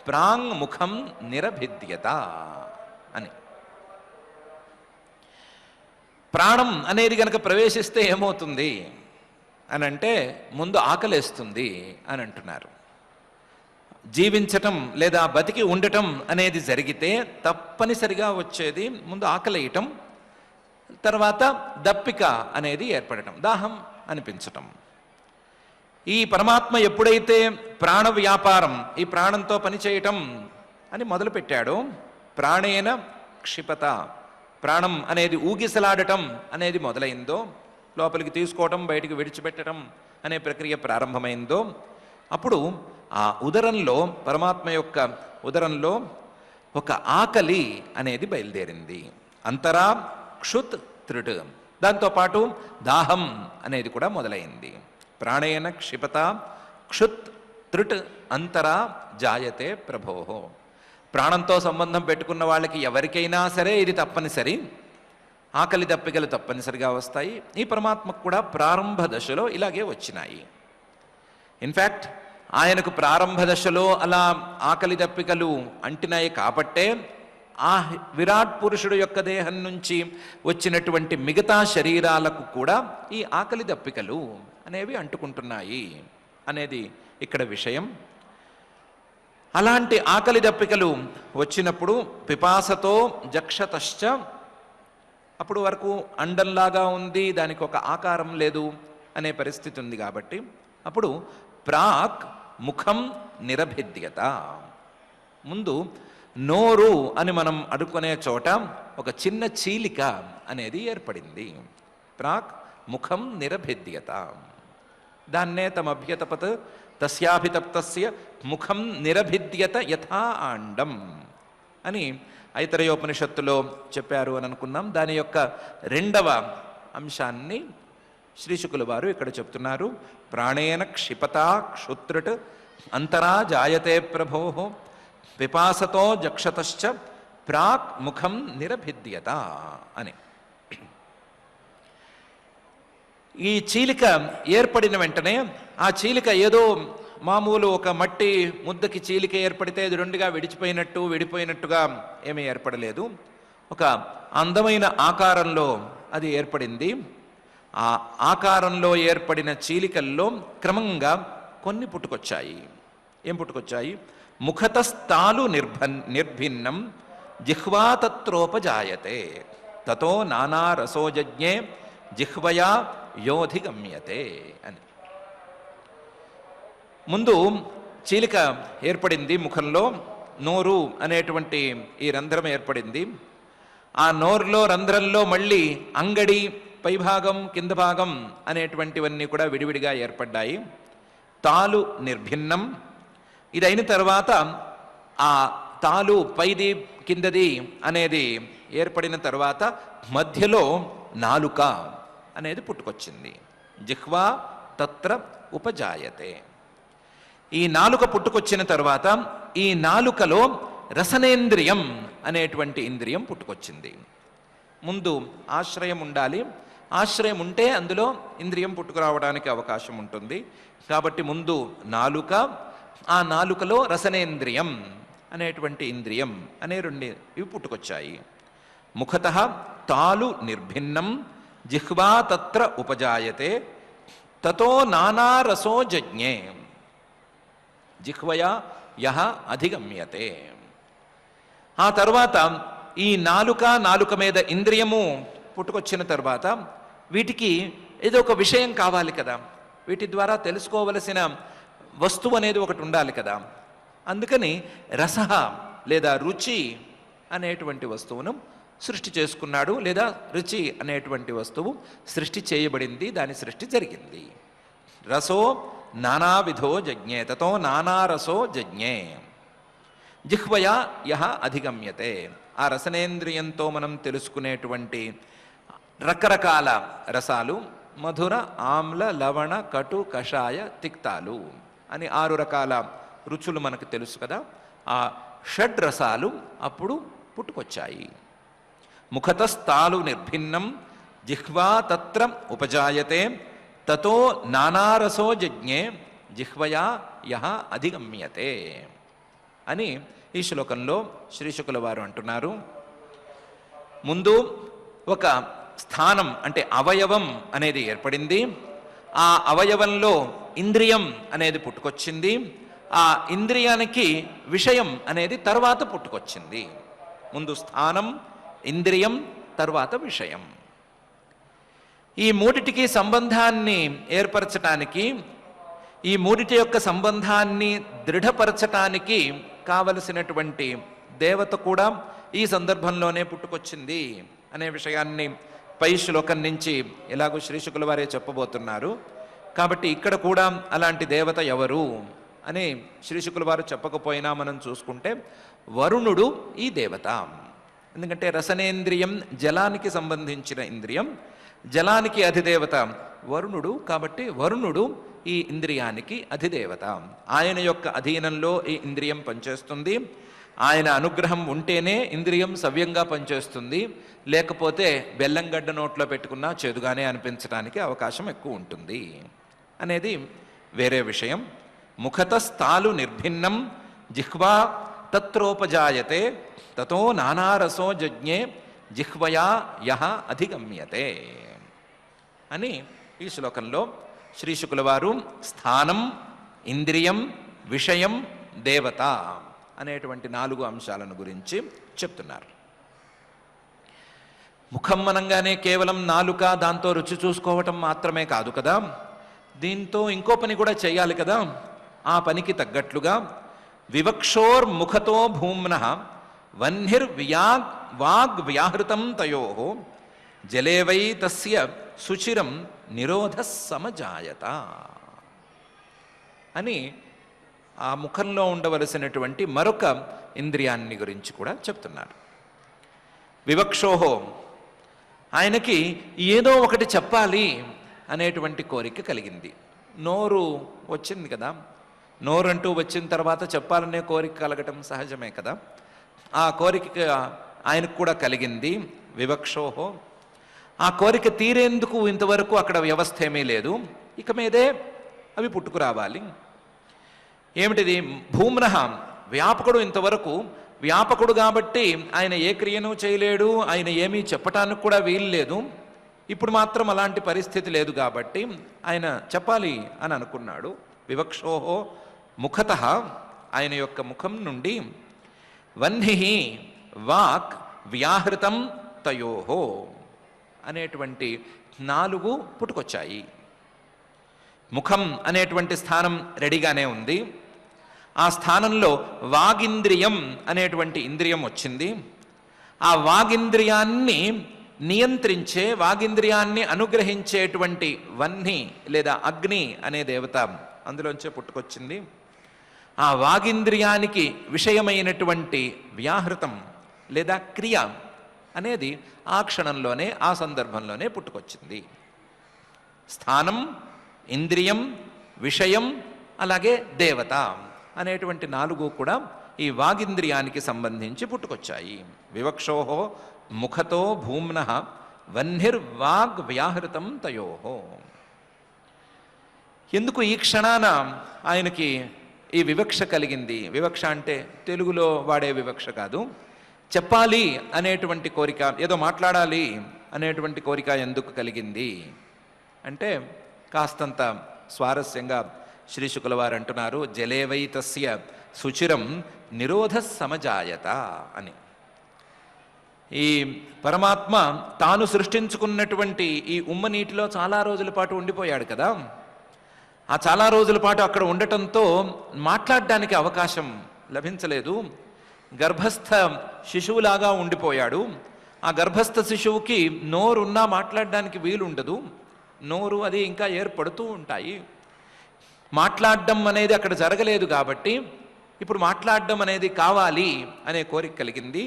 ప్రాంగ్ ముఖం నిరభిద్యత అని. ప్రాణం అనేది గనక ప్రవేశిస్తే ఏమవుతుంది అని అంటే ముందు ఆకలేస్తుంది అని అంటున్నారు. జీవించటం లేదా బతికి ఉండటం అనేది జరిగితే తప్పనిసరిగా వచ్చేది ముందు ఆకలేయటం, తర్వాత దప్పిక అనేది ఏర్పడటం, దాహం అనిపించటం. ఈ పరమాత్మ ఎప్పుడైతే ప్రాణ వ్యాపారం, ఈ ప్రాణంతో పనిచేయటం అని మొదలుపెట్టాడో, ప్రాణేన క్షిపత, ప్రాణం అనేది ఊగిసలాడటం అనేది మొదలైందో, లోపలికి తీసుకోవటం బయటికి విడిచిపెట్టడం అనే ప్రక్రియ ప్రారంభమైందో, అప్పుడు ఆ ఉదరంలో, పరమాత్మ యొక్క ఉదరంలో ఒక ఆకలి అనేది బయలుదేరింది. అంతరా క్షుత్ త్రుట్, దాంతోపాటు దాహం అనేది కూడా మొదలైంది. ప్రాణేన క్షిపత క్షుత్ త్రుట్ అంతరా జాయతే ప్రభోహో. ప్రాణంతో సంబంధం పెట్టుకున్న వాళ్ళకి ఎవరికైనా సరే ఇది తప్పనిసరి, ఆకలి దప్పికలు తప్పనిసరిగా వస్తాయి. ఈ పరమాత్మకు కూడా ప్రారంభ దశలో ఇలాగే వచ్చినాయి. ఇన్ఫ్యాక్ట్ ఆయనకు ప్రారంభ దశలో అలా ఆకలి దప్పికలు అంటినాయి కాబట్టే ఆ విరాట్ పురుషుడు యొక్క దేహం నుంచి వచ్చినటువంటి మిగతా శరీరాలకు కూడా ఈ ఆకలి దప్పికలు అనేవి అంటుకుంటున్నాయి అనేది ఇక్కడ విషయం. అలాంటి ఆకలి దప్పికలు వచ్చినప్పుడు పిపాసతో జక్షతశ్చ, అప్పుడు వరకు అండంలాగా ఉంది, దానికి ఒక ఆకారం లేదు అనే పరిస్థితి ఉంది కాబట్టి అప్పుడు ప్రాక్ ముఖం నిరభిద్యత, ముందు నోరు అని మనం అడుక్కునే చోట ఒక చిన్న చీలిక అనేది ఏర్పడింది. ప్రాక్ ముఖం నిరభిద్యత, దాన్నే తమభ్యతపత్ తస్యాభితప్తస్య ముఖం నిరభిద్యత యథా ఆండం అని ఐతరేయోపనిషత్తులో చెప్పారు అని అనుకున్నాం. దాని యొక్క రెండవ అంశాన్ని శ్రీశుకుల వారు ఇక్కడ చెప్తున్నారు. ప్రాణేన క్షిపతా క్షుత్రుట్ అంతరా జాయతే ప్రభో పిపాసతో జక్షతశ్చ ప్రాక్ ముఖం నిరభిద్యత అని. ఈ చీలిక ఏర్పడిన వెంటనే ఆ చీలిక ఏదో మామూలు ఒక మట్టి ముద్దకి చీలిక ఏర్పడితే అది రెండుగా విడిపోయినట్టుగా ఏమీ ఏర్పడలేదు. ఒక అందమైన ఆకారంలో అది ఏర్పడింది. ఆ ఆకారంలో ఏర్పడిన చీలికల్లో క్రమంగా కొన్ని పుట్టుకొచ్చాయి. ఏం పుట్టుకొచ్చాయి? ముఖతస్థాలు నిర్భిన్నం జిహ్వా తత్రోపజాయతే తతో నానా రసోజజ్ఞే జిహ్వయా యోధిగమ్యతే అని. ముందు చీలిక ఏర్పడింది ముఖంలో, నోరు అనేటువంటి ఈ రంధ్రం ఏర్పడింది. ఆ నోరులో రంధ్రంలో మళ్ళీ అంగడి, పైభాగం, కింద భాగం అనేటువంటివన్నీ కూడా విడివిడిగా ఏర్పడ్డాయి. తాలు నిర్భిన్నం, ఇదైన తర్వాత ఆ తాలు పైది కిందది అనేది ఏర్పడిన తర్వాత మధ్యలో నాలుక అనేది పుట్టుకొచ్చింది. జిహ్వా తత్ర ఉపజాయతే. ఈ నాలుక పుట్టుకొచ్చిన తర్వాత ఈ నాలుకలో రసనేంద్రియం అనేటువంటి ఇంద్రియం పుట్టుకొచ్చింది. ముందు ఆశ్రయం ఉండాలి, ఆశ్రయం ఉంటే అందులో ఇంద్రియం పుట్టుకురావడానికి అవకాశం ఉంటుంది. కాబట్టి ముందు నాలుక, ఆ నాలుకలో రసనేంద్రియం అనేటువంటి ఇంద్రియం అనే రెండు ఇవి పుట్టుకొచ్చాయి. ముఖతః తాలు నిర్భిన్నం జిహ్వా తత్ర ఉపజాయతే తతో నానా రసోజజ్ఞే జిహ్వయా యహ అధిగమ్యతే. ఆ తర్వాత ఈ నాలుక మీద ఇంద్రియము పుట్టుకొచ్చిన తర్వాత వీటికి ఏదో ఒక విషయం కావాలి కదా, వీటి ద్వారా తెలుసుకోవలసిన వస్తువు అనేది ఒకటి ఉండాలి కదా. అందుకని రస లేదా రుచి అనేటువంటి వస్తువును సృష్టి చేసుకున్నాడు, లేదా రుచి అనేటువంటి వస్తువు సృష్టి చేయబడింది, దాని సృష్టి జరిగింది. రసో నానావిధో జజ్ఞే తతో నానారసో జజ్ఞే జిహ్వయా యహ అధిగమ్యతే. ఆ రసనేంద్రియంతో మనం తెలుసుకునేటువంటి రకరకాల రసాలు మధుర, ఆమ్ల, లవణ, కటు, కషాయ, తిక్తాలు అని 6 రకాల రుచులు మనకు తెలుసు కదా. ఆ షడ్ రసాలు అప్పుడు పుట్టుకొచ్చాయి. ముఖతస్తాలు నిర్భిన్నం జిహ్వా తత్ర ఉపజాయతే తతో నానారసో జజ్ఞే జిహ్వయా యహ అధిగమ్యతే అని ఈ శ్లోకంలో శ్రీ శుకుల వారు అంటున్నారు. ముందు ఒక స్థానం అంటే అవయవం అనేది ఏర్పడింది. ఆ అవయవంలో ఇంద్రియం అనేది పుట్టుకొచ్చింది. ఆ ఇంద్రియానికి విషయం అనేది తర్వాత పుట్టుకొచ్చింది. ముందు స్థానం, ఇంద్రియం, తర్వాత విషయం. ఈ మూడిటికి సంబంధాన్ని ఏర్పరచటానికి, ఈ మూడిటి యొక్క సంబంధాన్ని దృఢపరచటానికి కావలసినటువంటి దేవత కూడా ఈ సందర్భంలోనే పుట్టుకొచ్చింది అనే విషయాన్ని పై శ్లోకం నుంచి ఎలాగో శ్రీ శుకుల వారే చెప్పబోతున్నారు. కాబట్టి ఇక్కడ కూడా అలాంటి దేవత ఎవరు అని శ్రీ శుకుల వారు చెప్పకపోయినా మనం చూసుకుంటే వరుణుడు ఈ దేవత. ఎందుకంటే రసనేంద్రియం జలానికి సంబంధించిన ఇంద్రియం, జలానికి అధిదేవత వరుణుడు. కాబట్టి వరుణుడు ఈ ఇంద్రియానికి అధిదేవత. ఆయన యొక్క అధీనంలో ఈ ఇంద్రియం పనిచేస్తుంది. ఆయన అనుగ్రహం ఉంటేనే ఇంద్రియం సవ్యంగా పనిచేస్తుంది. లేకపోతే బెల్లంగడ్డ నోట్లో పెట్టుకున్నా చేదుగానే అనిపించడానికి అవకాశం ఎక్కువ ఉంటుంది అనేది వేరే విషయం. ముఖతస్థాలు నిర్భిన్నం జిహ్వా తత్రోపజాయతే తతో నానారసో జజ్ఞే జిహ్వయా యహ అధిగమ్యతే అని ఈ శ్లోకంలో శ్రీ శుకుల వారు స్థానం, ఇంద్రియం, విషయం, దేవత అనేటువంటి 4 అంశాలను గురించి చెప్తున్నారు. ముఖం అనగానే కేవలం నాలుక, దాంతో రుచి చూసుకోవటం మాత్రమే కాదు కదా, దీంతో ఇంకో పని కూడా చేయాలి కదా. ఆ పనికి తగ్గట్లుగా వివక్షోర్ముఖతో భూమ్నః వహ్నిర్వ్యాగ్ వాగ్ వ్యాహృతం తయోః జలే వై తస్య సుచిరం నిరోధ సమజాయత అని ఆ ముఖంలో ఉండవలసినటువంటి మరొక ఇంద్రియాన్ని గురించి కూడా చెప్తున్నారు. వివక్షోహో, ఆయనకి ఏదో ఒకటి చెప్పాలి అనేటువంటి కోరిక కలిగింది. నోరు వచ్చింది కదా, నోరంటూ వచ్చిన తర్వాత చెప్పాలనే కోరిక కలగటం సహజమే కదా. ఆ కోరిక ఆయనకు కూడా కలిగింది. వివక్షోహో, ఆ కోరిక తీరేందుకు ఇంతవరకు అక్కడ వ్యవస్థ ఏమీ లేదు, ఇక మీదే అవి పుట్టుకురావాలి. ఏమిటిది? భూమ్నః, వ్యాపకుడు. ఇంతవరకు వ్యాపకుడు కాబట్టి ఆయన ఏ క్రియను చేయలేడు, ఆయన ఏమీ చెప్పటానికి కూడా వీలు లేదు. ఇప్పుడు మాత్రం అలాంటి పరిస్థితి లేదు కాబట్టి ఆయన చెప్పాలి అని అనుకున్నాడు. వివక్షోహో ముఖతః, ఆయన యొక్క ముఖం నుండి వహ్నిః వాక్ వ్యాహృతం తయోహో అనేటువంటి 4 పుట్టుకొచ్చాయి. ముఖం అనేటువంటి స్థానం రెడీగానే ఉంది. ఆ స్థానంలో వాగింద్రియం అనేటువంటి ఇంద్రియం వచ్చింది. ఆ వాగింద్రియాన్ని నియంత్రించే, వాగింద్రియాన్ని అనుగ్రహించేటువంటి వహ్ని లేదా అగ్ని అనే దేవత అందులోంచే పుట్టుకొచ్చింది. ఆ వాగింద్రియానికి విషయమైనటువంటి వ్యాహృతం లేదా క్రియ అనేది ఆ క్షణంలోనే, ఆ సందర్భంలోనే పుట్టుకొచ్చింది. స్థానం, ఇంద్రియం, విషయం, అలాగే దేవత అనేటువంటి 4 కూడా ఈ వాగింద్రియానికి సంబంధించి పుట్టుకొచ్చాయి. వివక్షోహో ముఖతో భూమ్నః వహ్నిర్వాగ్ వ్యాహృతం తయోహో. ఎందుకు ఈ క్షణాన ఆయనకి ఈ వివక్ష కలిగింది? వివక్ష అంటే తెలుగులో వాడే వివక్ష కాదు, చెప్పాలి అనేటువంటి కోరిక, ఏదో మాట్లాడాలి అనేటువంటి కోరిక ఎందుకు కలిగింది అంటే కాస్తంత స్వారస్యంగా శ్రీ శుకుల వారు అంటున్నారు, జలేవై తస్య సుచిరం నిరోధ సమజాయత అని. ఈ పరమాత్మ తాను సృష్టించుకున్నటువంటి ఈ ఉమ్మ నీటిలో చాలా రోజుల పాటు ఉండిపోయాడు కదా. ఆ చాలా రోజుల పాటు అక్కడ ఉండటంతో మాట్లాడడానికి అవకాశం లభించలేదు. గర్భస్థ శిశువులాగా ఉండిపోయాడు. ఆ గర్భస్థ శిశువుకి నోరున్నా మాట్లాడడానికి వీలుండదు. నోరు అది ఇంకా ఏర్పడుతూ ఉంటాయి. మాట్లాడడం అనేది అక్కడ జరగలేదు కాబట్టి ఇప్పుడు మాట్లాడడం అనేది కావాలి అనే కోరిక కలిగింది.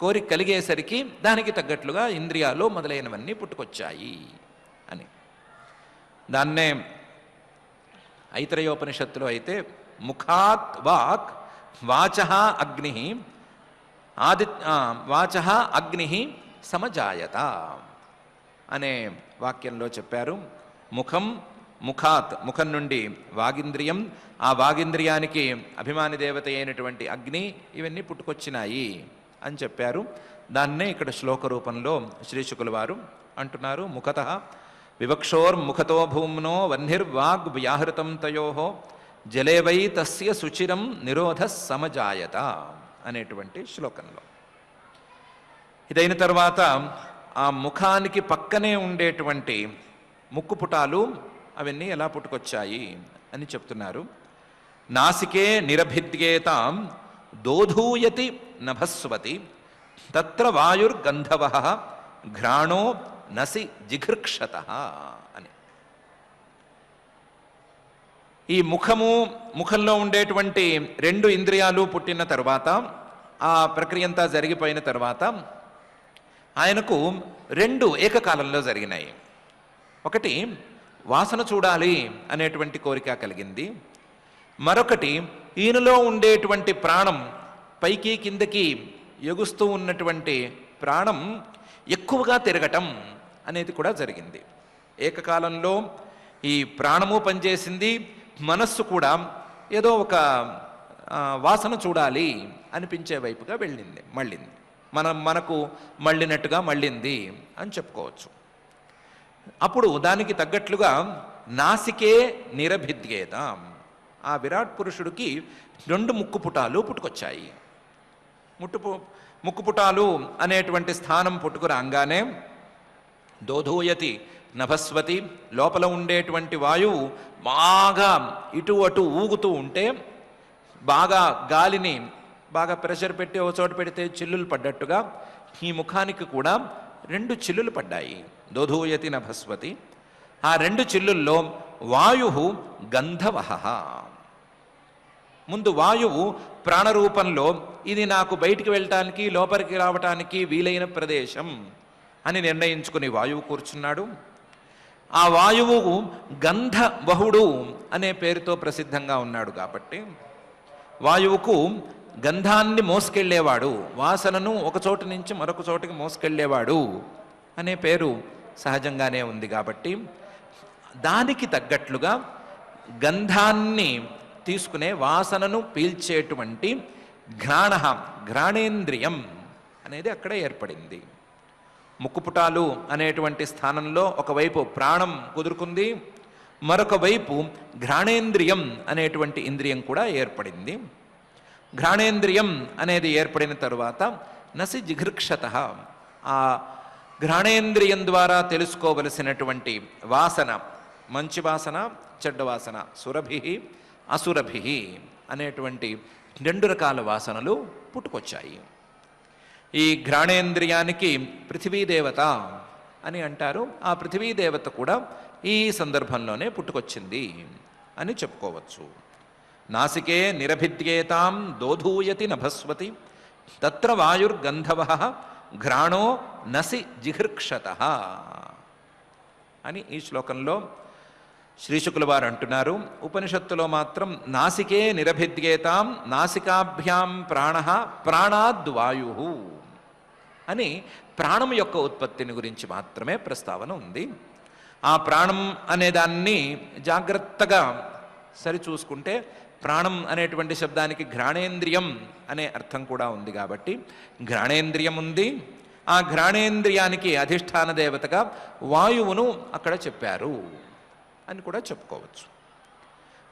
కోరిక కలిగేసరికి దానికి తగ్గట్లుగా ఇంద్రియాలు మొదలైనవన్నీ పుట్టుకొచ్చాయి అని. దాన్నే ఐతరేయోపనిషత్తులో అయితే ముఖాత్ వాక్ వాచః అగ్ని వాచః అగ్ని సమజాయత అనే వాక్యంలో చెప్పారు. ముఖం నుండి వాగింద్రియం, ఆ వాగింద్రియానికి అభిమాని దేవత అయినటువంటి అగ్ని, ఇవన్నీ పుట్టుకొచ్చినాయి అని చెప్పారు. దాన్నే ఇక్కడ శ్లోక రూపంలో శ్రీశుకుల వారు అంటున్నారు. ముఖతః వివక్షోర్ముఖతో భూమ్నో వహ్నిర్వాగ్ వ్యాహృతం తయోః జలే వై తస్య శుచిరం నిరోధ సమజాయత అనేటువంటి శ్లోకంలో. ఇదైన తర్వాత ఆ ముఖానికి పక్కనే ఉండేటువంటి ముక్కుపుటాలు అవన్నీ ఎలా పుట్టుకొచ్చాయి అని చెప్తున్నారు. నాసికే నిరభిద్యేతాం దోధూయతి నభస్వతి తత్ర వాయుర్గంధవః ఘ్రాణో నసి జిఘృక్షతః అని. ఈ ముఖంలో ఉండేటువంటి 2 ఇంద్రియాలు పుట్టిన తర్వాత, ఆ ప్రక్రియ అంతా జరిగిపోయిన తర్వాత ఆయనకు 2 ఏకకాలంలో జరిగినాయి. ఒకటి వాసన చూడాలి అనేటువంటి కోరిక కలిగింది. మరొకటి ఈయనలో ఉండేటువంటి ప్రాణం, పైకి కిందకి ఎగుస్తూ ఉన్నటువంటి ప్రాణం ఎక్కువగా తిరగటం అనేది కూడా జరిగింది. ఏకకాలంలో ఈ ప్రాణము పనిచేసింది, మనస్సు కూడా ఏదో ఒక వాసన చూడాలి అనిపించే వైపుగా మళ్ళింది. మనకు మళ్ళినట్టుగా మళ్ళింది అని చెప్పుకోవచ్చు. అప్పుడు దానికి తగ్గట్లుగా నాసికే నిరభిద్యేత, ఆ విరాట్ పురుషుడికి 2 ముక్కుపుటాలు పుట్టుకొచ్చాయి. ముక్కుపుటాలు అనేటువంటి స్థానం పుట్టుకురాగానే దోధూయతి నభస్వతి, లోపల ఉండేటువంటి వాయువు బాగా ఇటు అటు ఊగుతూ ఉంటే, బాగా గాలిని బాగా ప్రెషర్ పెట్టి ఒక చోట పెడితే చిల్లులు పడ్డట్టుగా ఈ ముఖానికి కూడా 2 చిల్లులు పడ్డాయి. దోధూయతి నభస్వతి. ఆ 2 చిల్లుల్లో వాయు గంధవః. ముందు వాయువు ప్రాణరూపంలో ఇది నాకు బయటికి వెళ్ళటానికి లోపలికి రావటానికి వీలైన ప్రదేశం అని నిర్ణయించుకుని వాయువు కూర్చున్నాడు. ఆ వాయువు గంధవహుడు అనే పేరుతో ప్రసిద్ధంగా ఉన్నాడు కాబట్టి వాయువుకు గంధాన్ని మోసుకెళ్ళేవాడు, వాసనను ఒక చోటు నుంచి మరొక చోటుకి మోసుకెళ్ళేవాడు అనే పేరు సహజంగానే ఉంది. కాబట్టి దానికి తగ్గట్లుగా గంధాన్ని తీసుకునే, వాసనను పీల్చేటువంటి ఘ్రాణేంద్రియం అనేది అక్కడ ఏర్పడింది. ముక్కుపుటాలు అనేటువంటి స్థానంలో ఒకవైపు ప్రాణం కుదురుకుంది, మరొక వైపు ఘ్రాణేంద్రియం అనేటువంటి ఇంద్రియం కూడా ఏర్పడింది. ఘ్రాణేంద్రియం అనేది ఏర్పడిన తరువాత నసి జిఘృక్షతః, ఆ ఘ్రాణేంద్రియం ద్వారా తెలుసుకోవలసినటువంటి వాసన, మంచి వాసన చెడ్డ వాసన, సురభి అసురభి అనేటువంటి 2 రకాల వాసనలు పుట్టుకొచ్చాయి. ఈ ఘ్రాణేంద్రియానికి పృథివీదేవత అని అంటారు. ఆ పృథివీదేవత కూడా ఈ సందర్భంలోనే పుట్టుకొచ్చింది అని చెప్పుకోవచ్చు. నాసికే నిరభిద్యేతాం దోధూయతి నభస్వతి తత్ర వాయుర్గంధవః ఘ్రాణో నసి జిఘృక్షతః అని ఈ శ్లోకంలో శ్రీశుకుల వారు అంటున్నారు. ఉపనిషత్తులో మాత్రం నాసికే నిరభిద్యేతాం నాసికాభ్యాం ప్రాణః ప్రాణాద్వాయు అని ప్రాణం యొక్క ఉత్పత్తిని గురించి మాత్రమే ప్రస్తావన ఉంది. ఆ ప్రాణం అనే దాన్ని జాగ్రత్తగా సరిచూసుకుంటే ప్రాణం అనేటువంటి శబ్దానికి ఘ్రాణేంద్రియం అనే అర్థం కూడా ఉంది. కాబట్టి ఘ్రాణేంద్రియం ఉంది. ఆ ఘ్రాణేంద్రియానికి అధిష్టాన దేవతగా వాయువును అక్కడ చెప్పారు అని కూడా చెప్పుకోవచ్చు.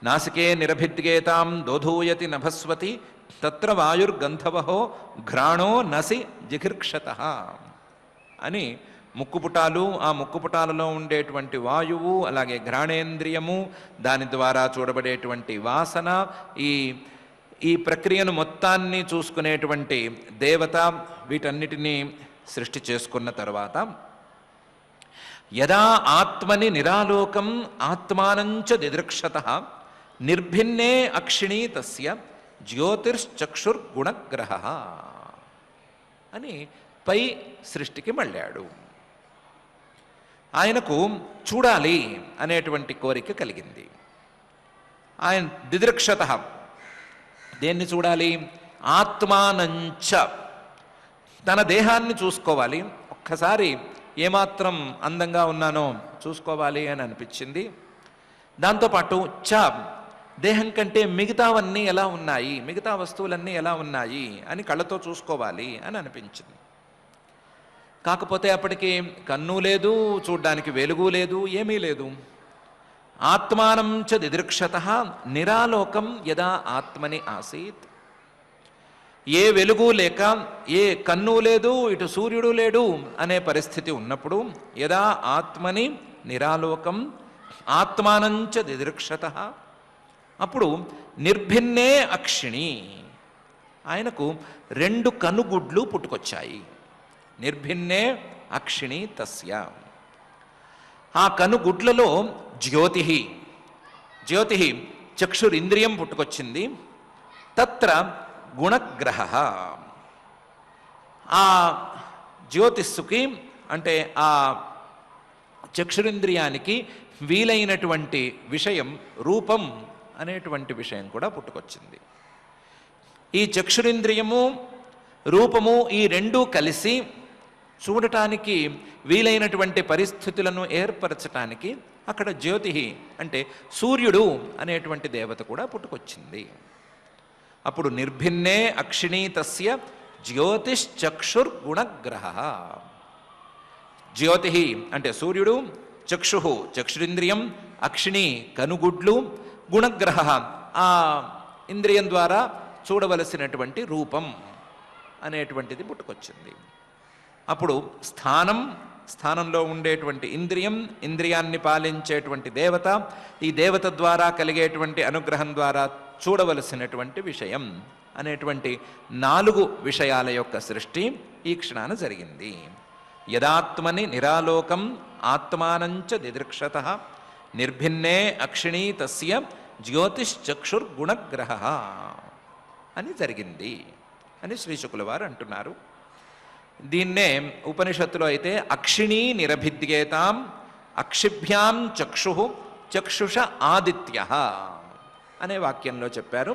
నాసికే నిరభిద్యేతాం దోధూయతి నభస్వతి తత్ర వాయుర్గంధవః ఘ్రాణో నసి జిఘృక్షతః అని ముక్కుపుటాలు, ఆ ముక్కుపుటాలలో ఉండేటువంటి వాయువు, అలాగే ఘ్రాణేంద్రియము, దాని ద్వారా చూడబడేటువంటి వాసన, ఈ ప్రక్రియను మొత్తాన్ని చూసుకునేటువంటి దేవత, వీటన్నిటినీ సృష్టి చేసుకున్న తర్వాత యదా ఆత్మని నిరాలోకం ఆత్మానంచ దిదృక్షత నిర్భిన్నే అక్షిణీ తస్య జ్యోతిర్చక్షుర్గుణగ్రహ అని పై సృష్టికి మళ్ళాడు. ఆయనకు చూడాలి అనేటువంటి కోరిక కలిగింది. ఆయన దిదృక్షత, దేన్ని చూడాలి? ఆత్మానంచ, తన దేహాన్ని చూసుకోవాలి. ఒక్కసారి ఏమాత్రం అందంగా ఉన్నానో చూసుకోవాలి అని అనిపించింది. దాంతోపాటు చ, దేహం కంటే మిగతావన్నీ ఎలా ఉన్నాయి, మిగతా వస్తువులన్నీ ఎలా ఉన్నాయి అని కళ్ళతో చూసుకోవాలి అని అనిపించింది. కాకపోతే అప్పటికి కన్ను లేదు, చూడ్డానికి వెలుగు లేదు, ఏమీ లేదు. ఆత్మానం చ దిదృక్షత నిరాలోకం యదా ఆత్మని ఆసీత్, ఏ వెలుగు లేక, ఏ కన్ను లేదు, ఇటు సూర్యుడు లేడు అనే పరిస్థితి ఉన్నప్పుడు యదా ఆత్మని నిరాలోకం ఆత్మానంచ దిదృక్షత, అప్పుడు నిర్భిన్నే అక్షిణి, ఆయనకు 2 కనుగుడ్లు పుట్టుకొచ్చాయి. నిర్భిన్నే అక్షిణి తస్య, ఆ కనుగుడ్లలో జ్యోతి, జ్యోతి చక్షురింద్రియం పుట్టుకొచ్చింది. తత్ర గుణగ్రహ, ఆ జ్యోతిస్సుకి అంటే ఆ చక్షురింద్రియానికి వీలైనటువంటి విషయం రూపం అనేటువంటి విషయం కూడా పుట్టుకొచ్చింది. ఈ చక్షురింద్రియము రూపము ఈ రెండూ కలిసి చూడటానికి వీలైనటువంటి పరిస్థితులను ఏర్పరచటానికి అక్కడ జ్యోతి అంటే సూర్యుడు అనేటువంటి దేవత కూడా పుట్టుకొచ్చింది. అప్పుడు నిర్భిన్నే అక్షిణీ తస్య జ్యోతిశ్చక్షుర్గుణగ్రహ, జ్యోతి అంటే సూర్యుడు, చక్షు చక్షురింద్రియం, అక్షిణి కనుగుడ్లు, గుణగ్రహ ఆ ఇంద్రియం ద్వారా చూడవలసినటువంటి రూపం అనేటువంటిది పుట్టుకొచ్చింది. అప్పుడు స్థానం, స్థానంలో ఉండేటువంటి ఇంద్రియం, ఇంద్రియాన్ని పాలించేటువంటి దేవత, ఈ దేవత ద్వారా కలిగేటువంటి అనుగ్రహం ద్వారా చూడవలసినటువంటి విషయం అనేటువంటి 4 విషయాల యొక్క సృష్టి ఈ క్షణాన జరిగింది. యదాత్మని నిరాలోకం ఆత్మానంచ దిదృక్షత నిర్భిన్నే అక్షిణీ తస్య జ్యోతిశ్చక్షుర్గుణగ్రహ అని జరిగింది అని శ్రీశుకుల వారు అంటున్నారు. దీన్నే ఉపనిషత్తులో అయితే అక్షిణీ నిరభిద్యేతాం అక్షిభ్యాం చక్షు చక్షుష ఆదిత్య అనే వాక్యంలో చెప్పారు.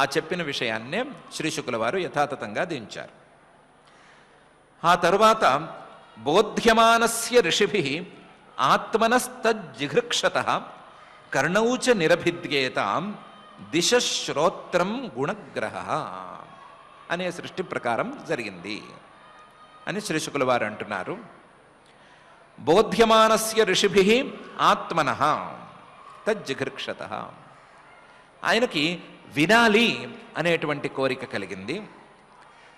ఆ చెప్పిన విషయాన్నే శ్రీశుకుల వారు యథాతథంగా దించారు. ఆ తరువాత బోధ్యమానస్య ఋషిభి ఆత్మనస్తజ్జిఘృక్షత కర్ణౌ చ నిరభిద్యేతాం దిశ శ్రోత్రం గుణగ్రహ అనే సృష్టి ప్రకారం జరిగింది అని శ్రీశుకుల వారు అంటున్నారు. బోధ్యమానస్య ఋషిభి ఆత్మనః తజ్జిఘృక్షత, ఆయనకి వినాలి అనేటువంటి కోరిక కలిగింది.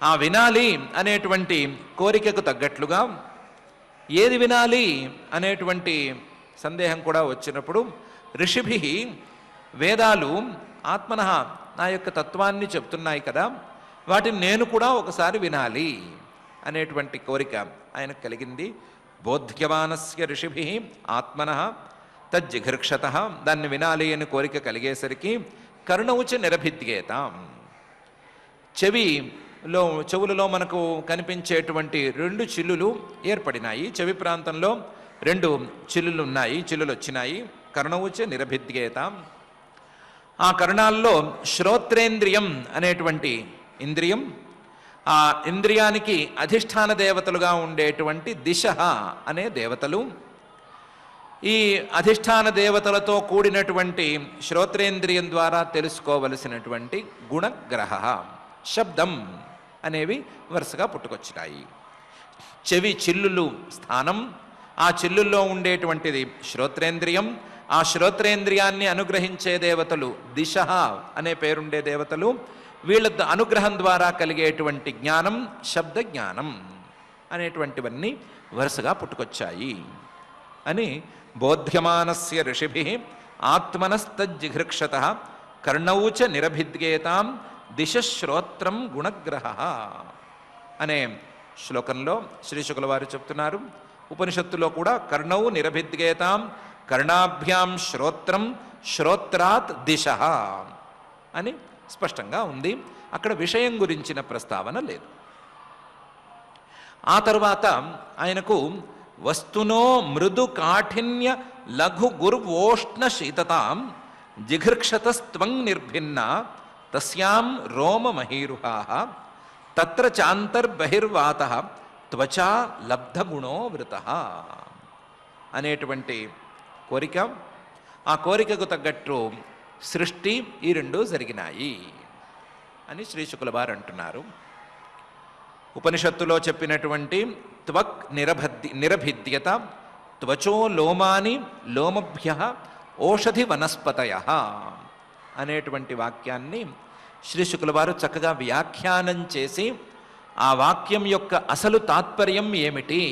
ఆ వినాలి అనేటువంటి కోరికకు తగ్గట్లుగా ఏది వినాలి అనేటువంటి సందేహం కూడా వచ్చినప్పుడు ఋషిభి వేదాలు ఆత్మనః నా యొక్క తత్వాన్ని చెప్తున్నాయి కదా, వాటిని నేను కూడా ఒకసారి వినాలి అనేటువంటి కోరిక ఆయనకు కలిగింది. బోధ్యమానస్య ఋషిభి ఆత్మనః తజ్జిఘృక్షత, దాన్ని వినాలి అని కోరిక కలిగేసరికి కర్ణౌచ నిరభిద్యేతాం, చెవులలో మనకు కనిపించేటువంటి 2 చిల్లులు ఏర్పడినాయి. చెవి ప్రాంతంలో 2 చిల్లులు ఉన్నాయి, చిల్లులు వచ్చినాయి. కర్ణౌచ నిరభిద్యేతాం, ఆ కర్ణాల్లో శ్రోత్రేంద్రియం అనేటువంటి ఇంద్రియం, ఆ ఇంద్రియానికి అధిష్టాన దేవతలుగా ఉండేటువంటి దిశ అనే దేవతలు, ఈ అధిష్టాన దేవతలతో కూడినటువంటి శ్రోత్రేంద్రియం ద్వారా తెలుసుకోవలసినటువంటి గుణగ్రహ శబ్దం అనేవి వరుసగా పుట్టుకొచ్చినాయి. చెవి చిల్లులు స్థానం, ఆ చిల్లుల్లో ఉండేటువంటిది శ్రోత్రేంద్రియం, ఆ శ్రోత్రేంద్రియాన్ని అనుగ్రహించే దేవతలు దిశ అనే పేరుండే దేవతలు, వీళ్ళ అనుగ్రహం ద్వారా కలిగేటువంటి జ్ఞానం శబ్ద జ్ఞానం అనేటువంటివన్నీ వరుసగా పుట్టుకొచ్చాయి అని బోధ్యమానస్య ఋషిభి ఆత్మనస్తజ్జిఘృక్షత కర్ణౌచ నిరభిద్యేతాం దిశ శ్రోత్రం గుణగ్రహ అనే శ్లోకంలో శ్రీ శుకుల వారు చెప్తున్నారు. ఉపనిషత్తులో కూడా కర్ణౌ నిరభిద్యేతాం కర్ణాభ్యాం శ్రోత్రం శ్రోత్రాత్ దిశ అని స్పష్టంగా ఉంది. అక్కడ విషయం గురించిన ప్రస్తావన లేదు. ఆ తరువాత ఆయనకు వస్తునో మృదు కాఠిన్య లఘు గుర్వోష్ణ శీతతాం జిఘృక్షతస్త్వం నిర్భిన్న తస్యాం రోమ మహీరుహా తత్ర చాంతర్బహిర్వాత త్వచా లబ్ధగుణో వృత అనేటువంటి కోరిక. ఆ కోరికకు తగ్గట్టు సృష్టి ఈ రెండూ జరిగినాయి అని శ్రీ శుకుల వారు అంటున్నారు. ఉపనిషత్తులో చెప్పినటువంటి త్వక్ నిరభిద్యత త్వచో లోమాని లోమభ్య ఓషధి వనస్పతయ అనేటువంటి వాక్యాన్ని శ్రీ శుకుల వారు చక్కగా వ్యాఖ్యానం చేసి ఆ వాక్యం యొక్క అసలు తాత్పర్యం ఏమిటి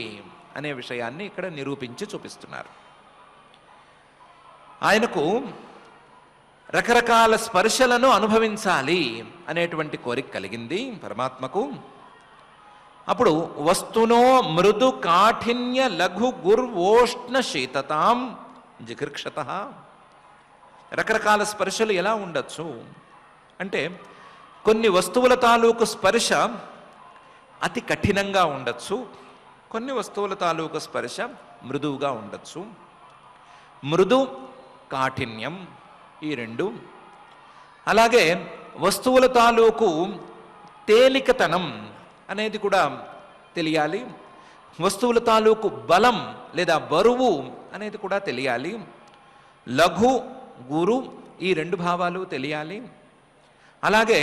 అనే విషయాన్ని ఇక్కడ నిరూపించి చూపిస్తున్నారు. ఆయనకు రకరకాల స్పర్శలను అనుభవించాలి అనేటువంటి కోరిక కలిగింది పరమాత్మకు. అప్పుడు వస్తునో మృదు కాఠిన్య లఘు గుర్వోష్ణ శీతతాం జిఘృక్షత. రకరకాల స్పర్శలు ఎలా ఉండొచ్చు అంటే కొన్ని వస్తువుల తాలూకు స్పర్శ అతి కఠినంగా ఉండొచ్చు, కొన్ని వస్తువుల తాలూకు స్పర్శ మృదువుగా ఉండొచ్చు. మృదు కాఠిన్యం ఈ రెండు. అలాగే వస్తువుల తాలూకు తేలికతనం అనేది కూడా తెలియాలి. వస్తువుల తాలూకు బలం లేదా బరువు అనేది కూడా తెలియాలి. లఘు గురు ఈ రెండు భావాలు తెలియాలి. అలాగే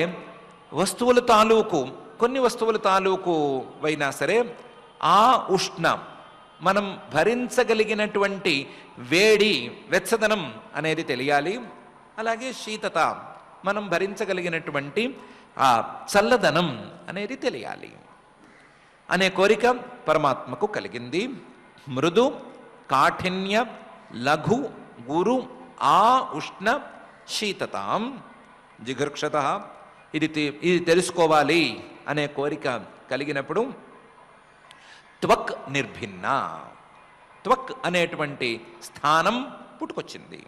వస్తువుల తాలూకు కొన్ని వస్తువుల తాలూకు అయినా సరే ఆ ఉష్ణ మనం భరించగలిగినటువంటి వేడి వెచ్చదనం అనేది తెలియాలి. అలాగే శీతత మనం భరించగలిగినటువంటి ఆ చల్లదనం అనేది తెలియాలి అనే కోరిక పరమాత్మకు కలిగింది. మృదు కాఠిన్య లఘు గురు ఆ ఉష్ణ శీతతాం జిఘృక్షత ఇది తెలుసుకోవాలి అనే కోరిక కలిగినప్పుడు త్వక్ నిర్భిన్న, త్వక్ అనేటువంటి స్థానం పుట్టుకొచ్చింది.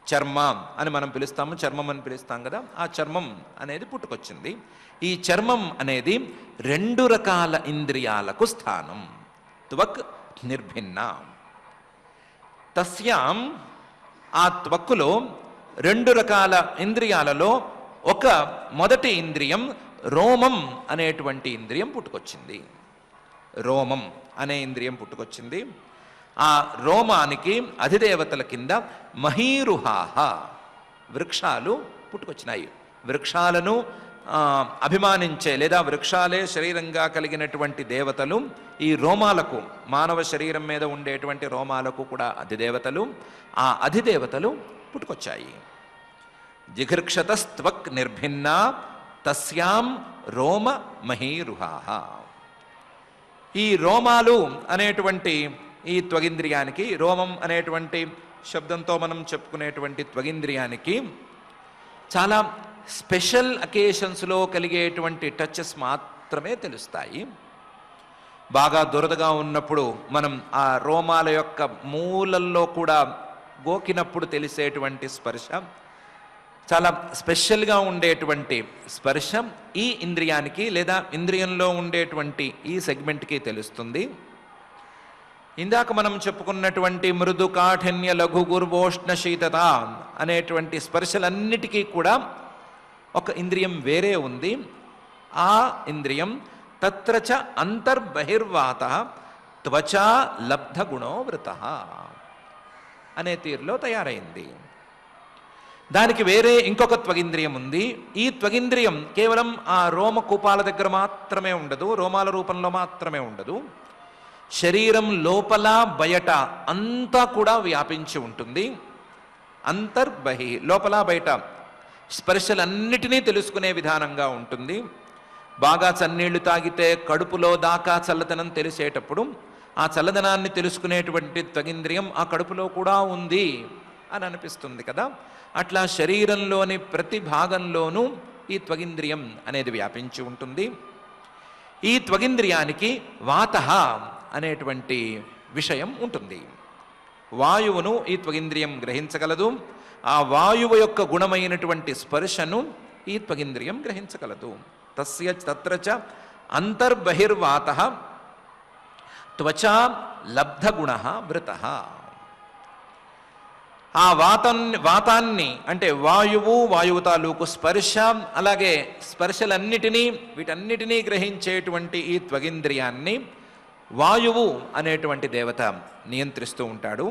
చర్మం అని మనం పిలుస్తాము, చర్మం అని పిలుస్తాం కదా, ఆ చర్మం అనేది పుట్టుకొచ్చింది. ఈ చర్మం అనేది రెండు రకాల ఇంద్రియాలకు స్థానం. త్వక్ నిర్భిన్న. తస్యాం ఆ త్వక్కులో రెండు రకాల ఇంద్రియాలలో ఒక మొదటి ఇంద్రియం రోమం అనేటువంటి ఇంద్రియం పుట్టుకొచ్చింది. రోమం అనే ఇంద్రియం పుట్టుకొచ్చింది. ఆ రోమానికి అధిదేవతల కింద మహీరుహాహ వృక్షాలు పుట్టుకొచ్చినాయి. వృక్షాలను అభిమానించే లేదా వృక్షాలే శరీరంగా కలిగినటువంటి దేవతలు ఈ రోమాలకు, మానవ శరీరం మీద ఉండేటువంటి రోమాలకు కూడా అధిదేవతలు. ఆ అధిదేవతలు పుట్టుకొచ్చాయి. జిఘృక్షతస్త్వక్ నిర్భిన్న తస్యాం రోమ మహీరుహాహ. ఈ రోమాలు అనేటువంటి ఈ త్వగింద్రియానికి, రోమం అనేటువంటి శబ్దంతో మనం చెప్పుకునేటువంటి త్వగింద్రియానికి చాలా స్పెషల్ అకేషన్స్లో కలిగేటువంటి టచెస్ మాత్రమే తెలుస్తాయి. బాగా దురదగా ఉన్నప్పుడు మనం ఆ రోమాల యొక్క మూలల్లో కూడా గోకినప్పుడు తెలిసేటువంటి స్పర్శ, చాలా స్పెషల్గా ఉండేటువంటి స్పర్శ ఈ ఇంద్రియానికి లేదా ఇంద్రియంలో ఉండేటువంటి ఈ సెగ్మెంట్కి తెలుస్తుంది. ఇందాక మనం చెప్పుకున్నటువంటి మృదు కాఠిన్య లఘు గుర్వోష్ణ శీతత అనేటువంటి స్పర్శలన్నిటికీ కూడా ఒక ఇంద్రియం వేరే ఉంది. ఆ ఇంద్రియం తత్రచ అంతర్బహిర్వాత త్వచా లబ్ధగుణో వృత అనే తీరులో తయారైంది. దానికి వేరే ఇంకొక త్వగింద్రియం ఉంది. ఈ త్వగింద్రియం కేవలం ఆ రోమకూపాల దగ్గర మాత్రమే ఉండదు, రోమాల రూపంలో మాత్రమే ఉండదు. శరీరం లోపల బయట అంతా కూడా వ్యాపించి ఉంటుంది. అంతర్బహి లోపల బయట స్పర్శలన్నిటినీ తెలుసుకునే విధానంగా ఉంటుంది. బాగా చన్నీళ్లు తాగితే కడుపులో దాకా చల్లదనం తెలిసేటప్పుడు ఆ చల్లదనాన్ని తెలుసుకునేటువంటి త్వగింద్రియం ఆ కడుపులో కూడా ఉంది అని అనిపిస్తుంది కదా. అట్లా శరీరంలోని ప్రతి భాగంలోనూ ఈ త్వగింద్రియం అనేది వ్యాపించి ఉంటుంది. ఈ త్వగింద్రియానికి వాతః అనేటువంటి విషయం ఉంటుంది. వాయువును ఈ త్వగింద్రియం గ్రహించగలదు. ఆ వాయువు యొక్క గుణమైనటువంటి స్పర్శను ఈ త్వగింద్రియం గ్రహించగలదు. తత్ర చ అంతర్బహిర్వాతః త్వచా లబ్ధగుణః వృతః. ఆ వాతాన్ని అంటే వాయువు తాలూకు స్పర్శ, అలాగే వీటన్నిటినీ గ్రహించేటువంటి ఈ త్వగింద్రియాన్ని వాయువు అనేటువంటి దేవత నియంత్రిస్తూ ఉంటాడు.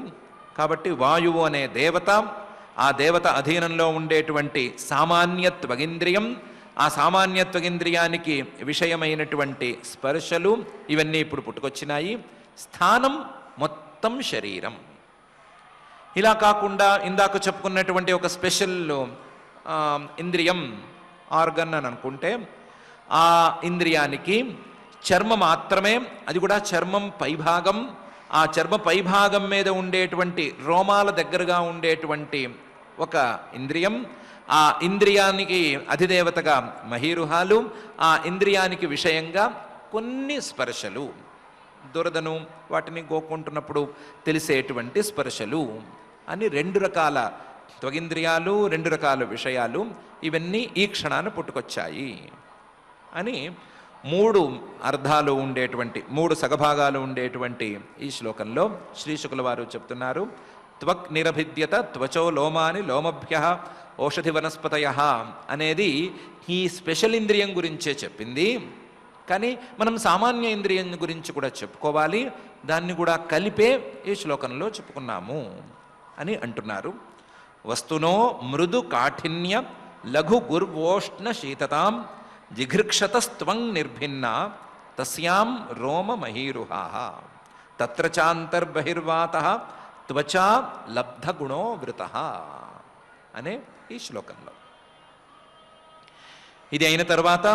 కాబట్టి వాయువు అనే దేవత, ఆ దేవత అధీనంలో ఉండేటువంటి సామాన్య త్వగింద్రియం, ఆ సామాన్య త్వగింద్రియానికి విషయమైనటువంటి స్పర్శలు, ఇవన్నీ ఇప్పుడు పుట్టుకొచ్చినాయి. స్థానం మొత్తం శరీరం. ఇలా కాకుండా ఇందాక చెప్పుకున్నటువంటి ఒక స్పెషల్ ఇంద్రియం, ఆర్గన్ అని అనుకుంటే, ఆ ఇంద్రియానికి చర్మ మాత్రమే, అది కూడా చర్మం పైభాగం, ఆ చర్మ పైభాగం మీద ఉండేటువంటి రోమాల దగ్గరగా ఉండేటువంటి ఒక ఇంద్రియం. ఆ ఇంద్రియానికి అధిదేవతగా మహీరుహాలు, ఆ ఇంద్రియానికి విషయంగా కొన్ని స్పర్శలు, దురదను వాటిని గోక్కుంటున్నప్పుడు తెలిసేటువంటి స్పర్శలు అని 2 రకాల త్వగింద్రియాలు, 2 రకాల విషయాలు, ఇవన్నీ ఈ క్షణాన పుట్టుకొచ్చాయి అని 3 అర్థాలు ఉండేటువంటి, 3 సగభాగాలు ఉండేటువంటి ఈ శ్లోకంలో శ్రీ శుకుల వారు చెప్తున్నారు. త్వక్ నిరభిద్యత త్వచో లోమాని లోమభ్య ఓషధి వనస్పతయ అనేది ఈ స్పెషల్ ఇంద్రియం గురించే చెప్పింది. కానీ మనం సామాన్య ఇంద్రియం గురించి కూడా చెప్పుకోవాలి, దాన్ని కూడా కలిపే ఈ శ్లోకంలో చెప్పుకున్నాము అని అంటున్నారు. వస్తునో మృదు కాఠిన్య లఘు గుర్వోష్ణ శీతతాం జిఘృక్షతస్త్వం నిర్భిన్న తస్యాం రోమ మహీరుహాః తత్ర చాంతర్బహిర్వాతః త్వచా లబ్ధగుణో వృతః అనే ఈ శ్లోకంలో. ఇది అయిన తర్వాత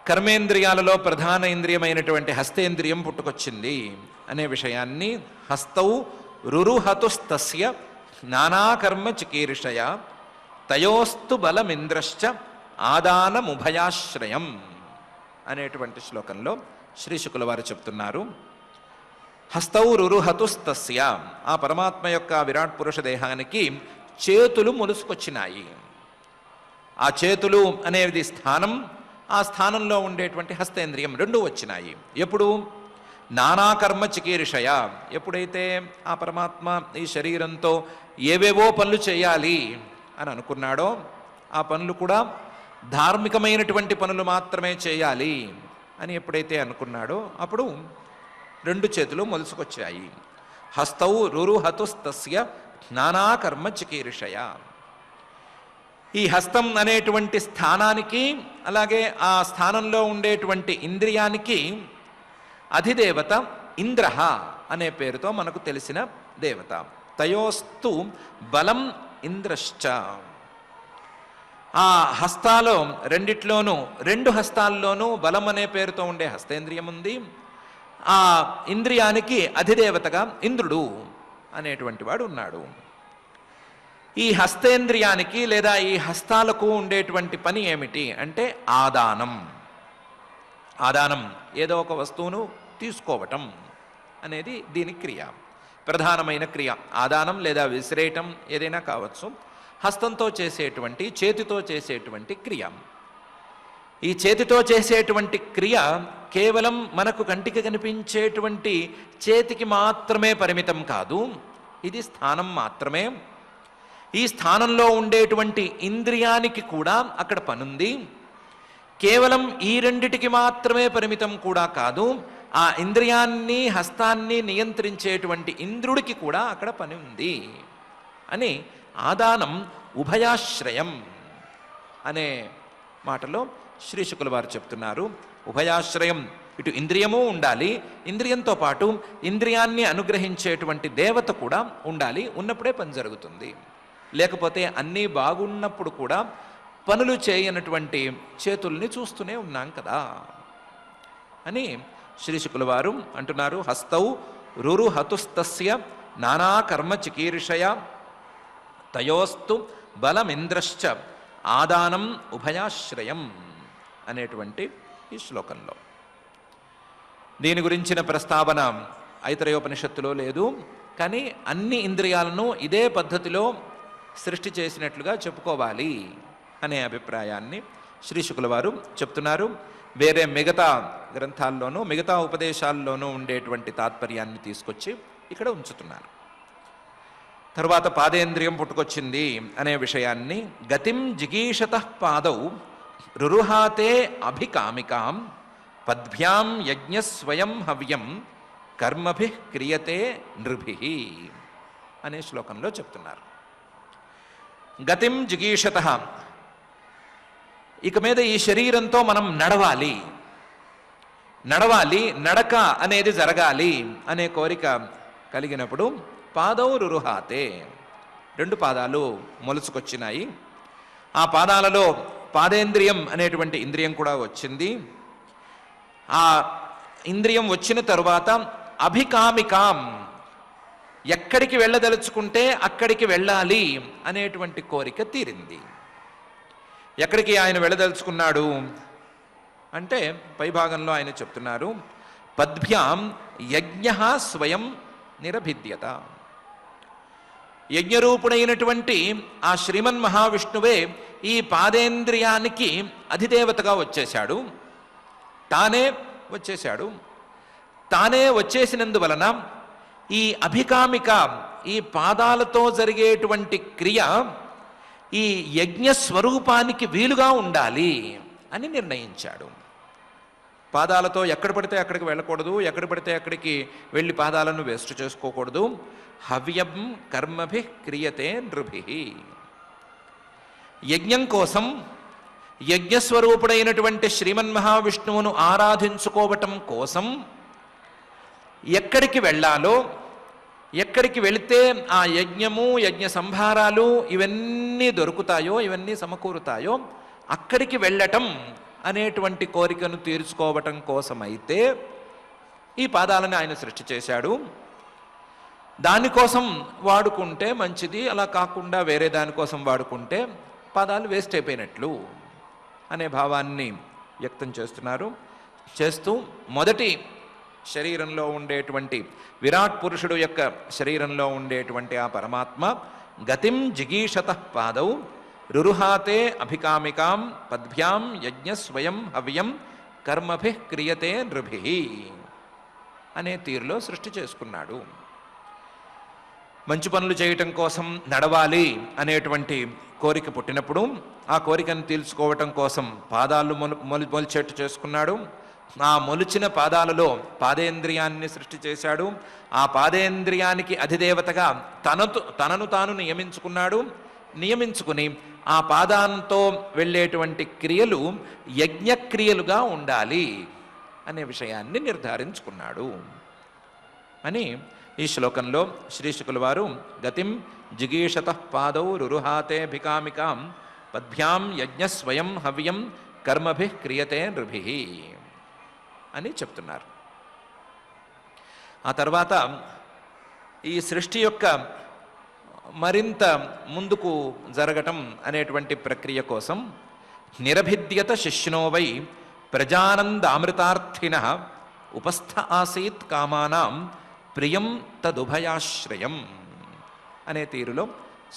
కర్మేంద్రియాలలో ప్రధాన ఇంద్రియమైనటువంటి హస్తేంద్రియం పుట్టుకొచ్చింది అనే విషయాన్ని, హస్తౌ రురుహతుస్తస్య నానాకర్మ చికీర్షయ తయోస్తు బలమింద్రశ్చ ఆదానముభయాశ్రయం అనేటువంటి శ్లోకంలో శ్రీ శుకుల వారు చెప్తున్నారు. హస్తౌ రురుహతుస్తస్య, ఆ పరమాత్మ యొక్క విరాట్ పురుష దేహానికి చేతులు ములుసుకొచ్చినాయి. ఆ చేతులు అనేది స్థానం, ఆ స్థానంలో ఉండేటువంటి హస్తేంద్రియం 2 వచ్చినాయి. ఎప్పుడు? నానాకర్మ చికీర్షయ, ఎప్పుడైతే ఆ పరమాత్మ ఈ శరీరంతో ఏవేవో పనులు చేయాలి అని అనుకున్నాడో, ఆ పనులు కూడా ధార్మికమైనటువంటి పనులు మాత్రమే చేయాలి అని ఎప్పుడైతే అనుకున్నాడో అప్పుడు 2 చేతులు మొలుసుకొచ్చాయి. హస్తౌ రురుహతుస్తస్య నానాకర్మ చికీర్షయ. ఈ హస్తం అనేటువంటి స్థానానికి, అలాగే ఆ స్థానంలో ఉండేటువంటి ఇంద్రియానికి అధిదేవత ఇంద్రః అనే పేరుతో మనకు తెలిసిన దేవత. తయోస్తు బలం ఇంద్రశ్చ. ఆ హస్తాలో రెండిట్లోనూ, 2 హస్తాల్లోనూ బలం అనే పేరుతో ఉండే హస్తేంద్రియం ఉంది. ఆ ఇంద్రియానికి అధిదేవతగా ఇంద్రుడు అనేటువంటి వాడు ఉన్నాడు. ఈ హస్తేంద్రియానికి లేదా ఈ హస్తాలకు ఉండేటువంటి పని ఏమిటి అంటే ఆదానం. ఆదానం, ఏదో ఒక వస్తువును తీసుకోవటం అనేది దీని క్రియ, ప్రధానమైన క్రియ. ఆదానం లేదా విసిరేయటం ఏదైనా కావచ్చు. హస్తంతో చేసేటువంటి, చేతితో చేసేటువంటి క్రియ. ఈ చేతితో చేసేటువంటి క్రియ కేవలం మనకు కంటికి కనిపించేటువంటి చేతికి మాత్రమే పరిమితం కాదు. ఇది స్థానం మాత్రమే. ఈ స్థానంలో ఉండేటువంటి ఇంద్రియానికి కూడా అక్కడ పనుంది. కేవలం ఈ 2టికి మాత్రమే పరిమితం కూడా కాదు, ఆ ఇంద్రియాన్ని, హస్తాన్ని నియంత్రించేటువంటి ఇంద్రుడికి కూడా అక్కడ పని ఉంది అని ఆదానం ఉభయాశ్రయం అనే మాటలో శ్రీ శుకుల వారు చెప్తున్నారు. ఉభయాశ్రయం, ఇటు ఇంద్రియము ఉండాలి, ఇంద్రియంతో పాటు ఇంద్రియాన్ని అనుగ్రహించేటువంటి దేవత కూడా ఉండాలి. ఉన్నప్పుడే పని జరుగుతుంది. లేకపోతే అన్నీ బాగున్నప్పుడు కూడా పనులు చేయనటువంటి చేతుల్ని చూస్తూనే ఉన్నాం కదా అని శ్రీ శుకుల వారు అంటున్నారు. హస్తౌ రురుహతుస్తస్య నానా కర్మ చికీర్షయ తయోస్తు బలమింద్రశ్చ ఆదానం ఉభయాశ్రయం అనేటువంటి ఈ శ్లోకంలో. దీని గురించిన ప్రస్తావన ఐతరేయోపనిషత్తులో లేదు, కానీ అన్ని ఇంద్రియాలను ఇదే పద్ధతిలో సృష్టి చేసినట్లుగా చెప్పుకోవాలి అనే అభిప్రాయాన్ని శ్రీ శుకుల వారు చెప్తున్నారు. వేరే మిగతా గ్రంథాల్లోనూ మిగతా ఉపదేశాల్లోనూ ఉండేటువంటి తాత్పర్యాన్ని తీసుకొచ్చి ఇక్కడ ఉంచుతున్నారు. తరువాత పాదేంద్రియం పుట్టుకొచ్చింది అనే విషయాన్ని గతిం జిగీషతః పాదౌ రురుహాతే అభికామికాం పద్భ్యాం యజ్ఞస్వయం హవ్యం కర్మభిః క్రియతే నృభిః అనే శ్లోకంలో చెప్తున్నారు. గతిం జిగీషతః, ఇక మీద ఈ శరీరంతో మనం నడవాలి, నడక అనేది జరగాలి అనే కోరిక కలిగినప్పుడు పాదౌ రురుహాతే, 2 పాదాలు మొలుచుకొచ్చినాయి. ఆ పాదాలలో పాదేంద్రియం అనేటువంటి ఇంద్రియం కూడా వచ్చింది. ఆ ఇంద్రియం వచ్చిన తరువాత అభికామికాం, ఎక్కడికి వెళ్ళదలుచుకుంటే అక్కడికి వెళ్ళాలి అనేటువంటి కోరిక తీరింది. ఎక్కడికి ఆయన వెళ్ళదలుచుకున్నాడు అంటే పైభాగంలో ఆయన చెప్తున్నారు, పద్భ్యాం యజ్ఞ స్వయం నిరభిద్యత. యజ్ఞరూపుడైనటువంటి ఆ శ్రీమన్ మహావిష్ణువే ఈ పాదేంద్రియానికి అధిదేవతగా వచ్చేశాడు, తానే వచ్చేసినందువలన ఈ అభికామిక, ఈ పాదాలతో జరిగేటువంటి క్రియ ఈ యజ్ఞ స్వరూపానికి వీలుగా ఉండాలి అని నిర్ణయించాడు. పాదాలతో ఎక్కడ పడితే అక్కడికి వెళ్ళకూడదు, ఎక్కడ పడితే అక్కడికి వెళ్ళి పాదాలను వేస్ట్ చేసుకోకూడదు. హవ్యం కర్మభిః క్రియతే నృభిః. యజ్ఞం కోసం యజ్ఞస్వరూపుడైనటువంటి శ్రీమన్ మహావిష్ణువును ఆరాధించుకోవటం కోసం ఎక్కడికి వెళ్ళాలో, ఎక్కడికి వెళితే ఆ యజ్ఞము యజ్ఞ సంభారాలు ఇవన్నీ దొరుకుతాయో, ఇవన్నీ సమకూరుతాయో అక్కడికి వెళ్ళటం అనేటువంటి కోరికను తీర్చుకోవటం కోసమైతే ఈ పాదాలను ఆయన సృష్టి చేశాడు. దానికోసం వాడుకుంటే మంచిది, అలా కాకుండా వేరే దానికోసం వాడుకుంటే పాదాలు వేస్ట్ అయిపోయినట్లు అనే భావాన్ని వ్యక్తం చేస్తూ మొదటి శరీరంలో ఉండేటువంటి విరాట్ పురుషుడు యొక్క శరీరంలో ఉండేటువంటి ఆ పరమాత్మ గతిం జిగీషతః పాదౌ రురుహాతే అభికామికాం పద్భ్యాం యజ్ఞ స్వయం హవ్యం కర్మభిః క్రియతే నృభిః అనే తీరులో సృష్టి చేసుకున్నాడు. మంచి పనులు చేయటం కోసం నడవాలి అనేటువంటి కోరిక పుట్టినప్పుడు ఆ కోరికను తీర్చుకోవటం కోసం పాదాలు మొలిచేట్టు చేసుకున్నాడు. ఆ మొలిచిన పాదాలలో పాదేంద్రియాన్ని సృష్టి చేశాడు. ఆ పాదేంద్రియానికి అధిదేవతగా తనను తాను నియమించుకుని ఆ పాదంతో వెళ్ళేటువంటి క్రియలు యజ్ఞక్రియలుగా ఉండాలి అనే విషయాన్ని నిర్ధారించుకున్నాడు అని ఈ శ్లోకంలో శ్రీ శుకుల వారు గతిం జిగీషతః పాదౌ రురుహాతే భికామికాం పద్భ్యాం యజ్ఞ స్వయం హవ్యం కర్మభిః క్రియతే నృభిః అని చెప్తున్నారు. ఆ తర్వాత ఈ సృష్టి యొక్క మరింత ముందుకు జరగటం అనేటువంటి ప్రక్రియ కోసం నిరభిద్యత శిష్ణో వై ప్రజానందామృతార్థినః ఉపస్థ ఆసీత్ కామానాం ప్రియం తదుభయాశ్రయం అనే తీరులో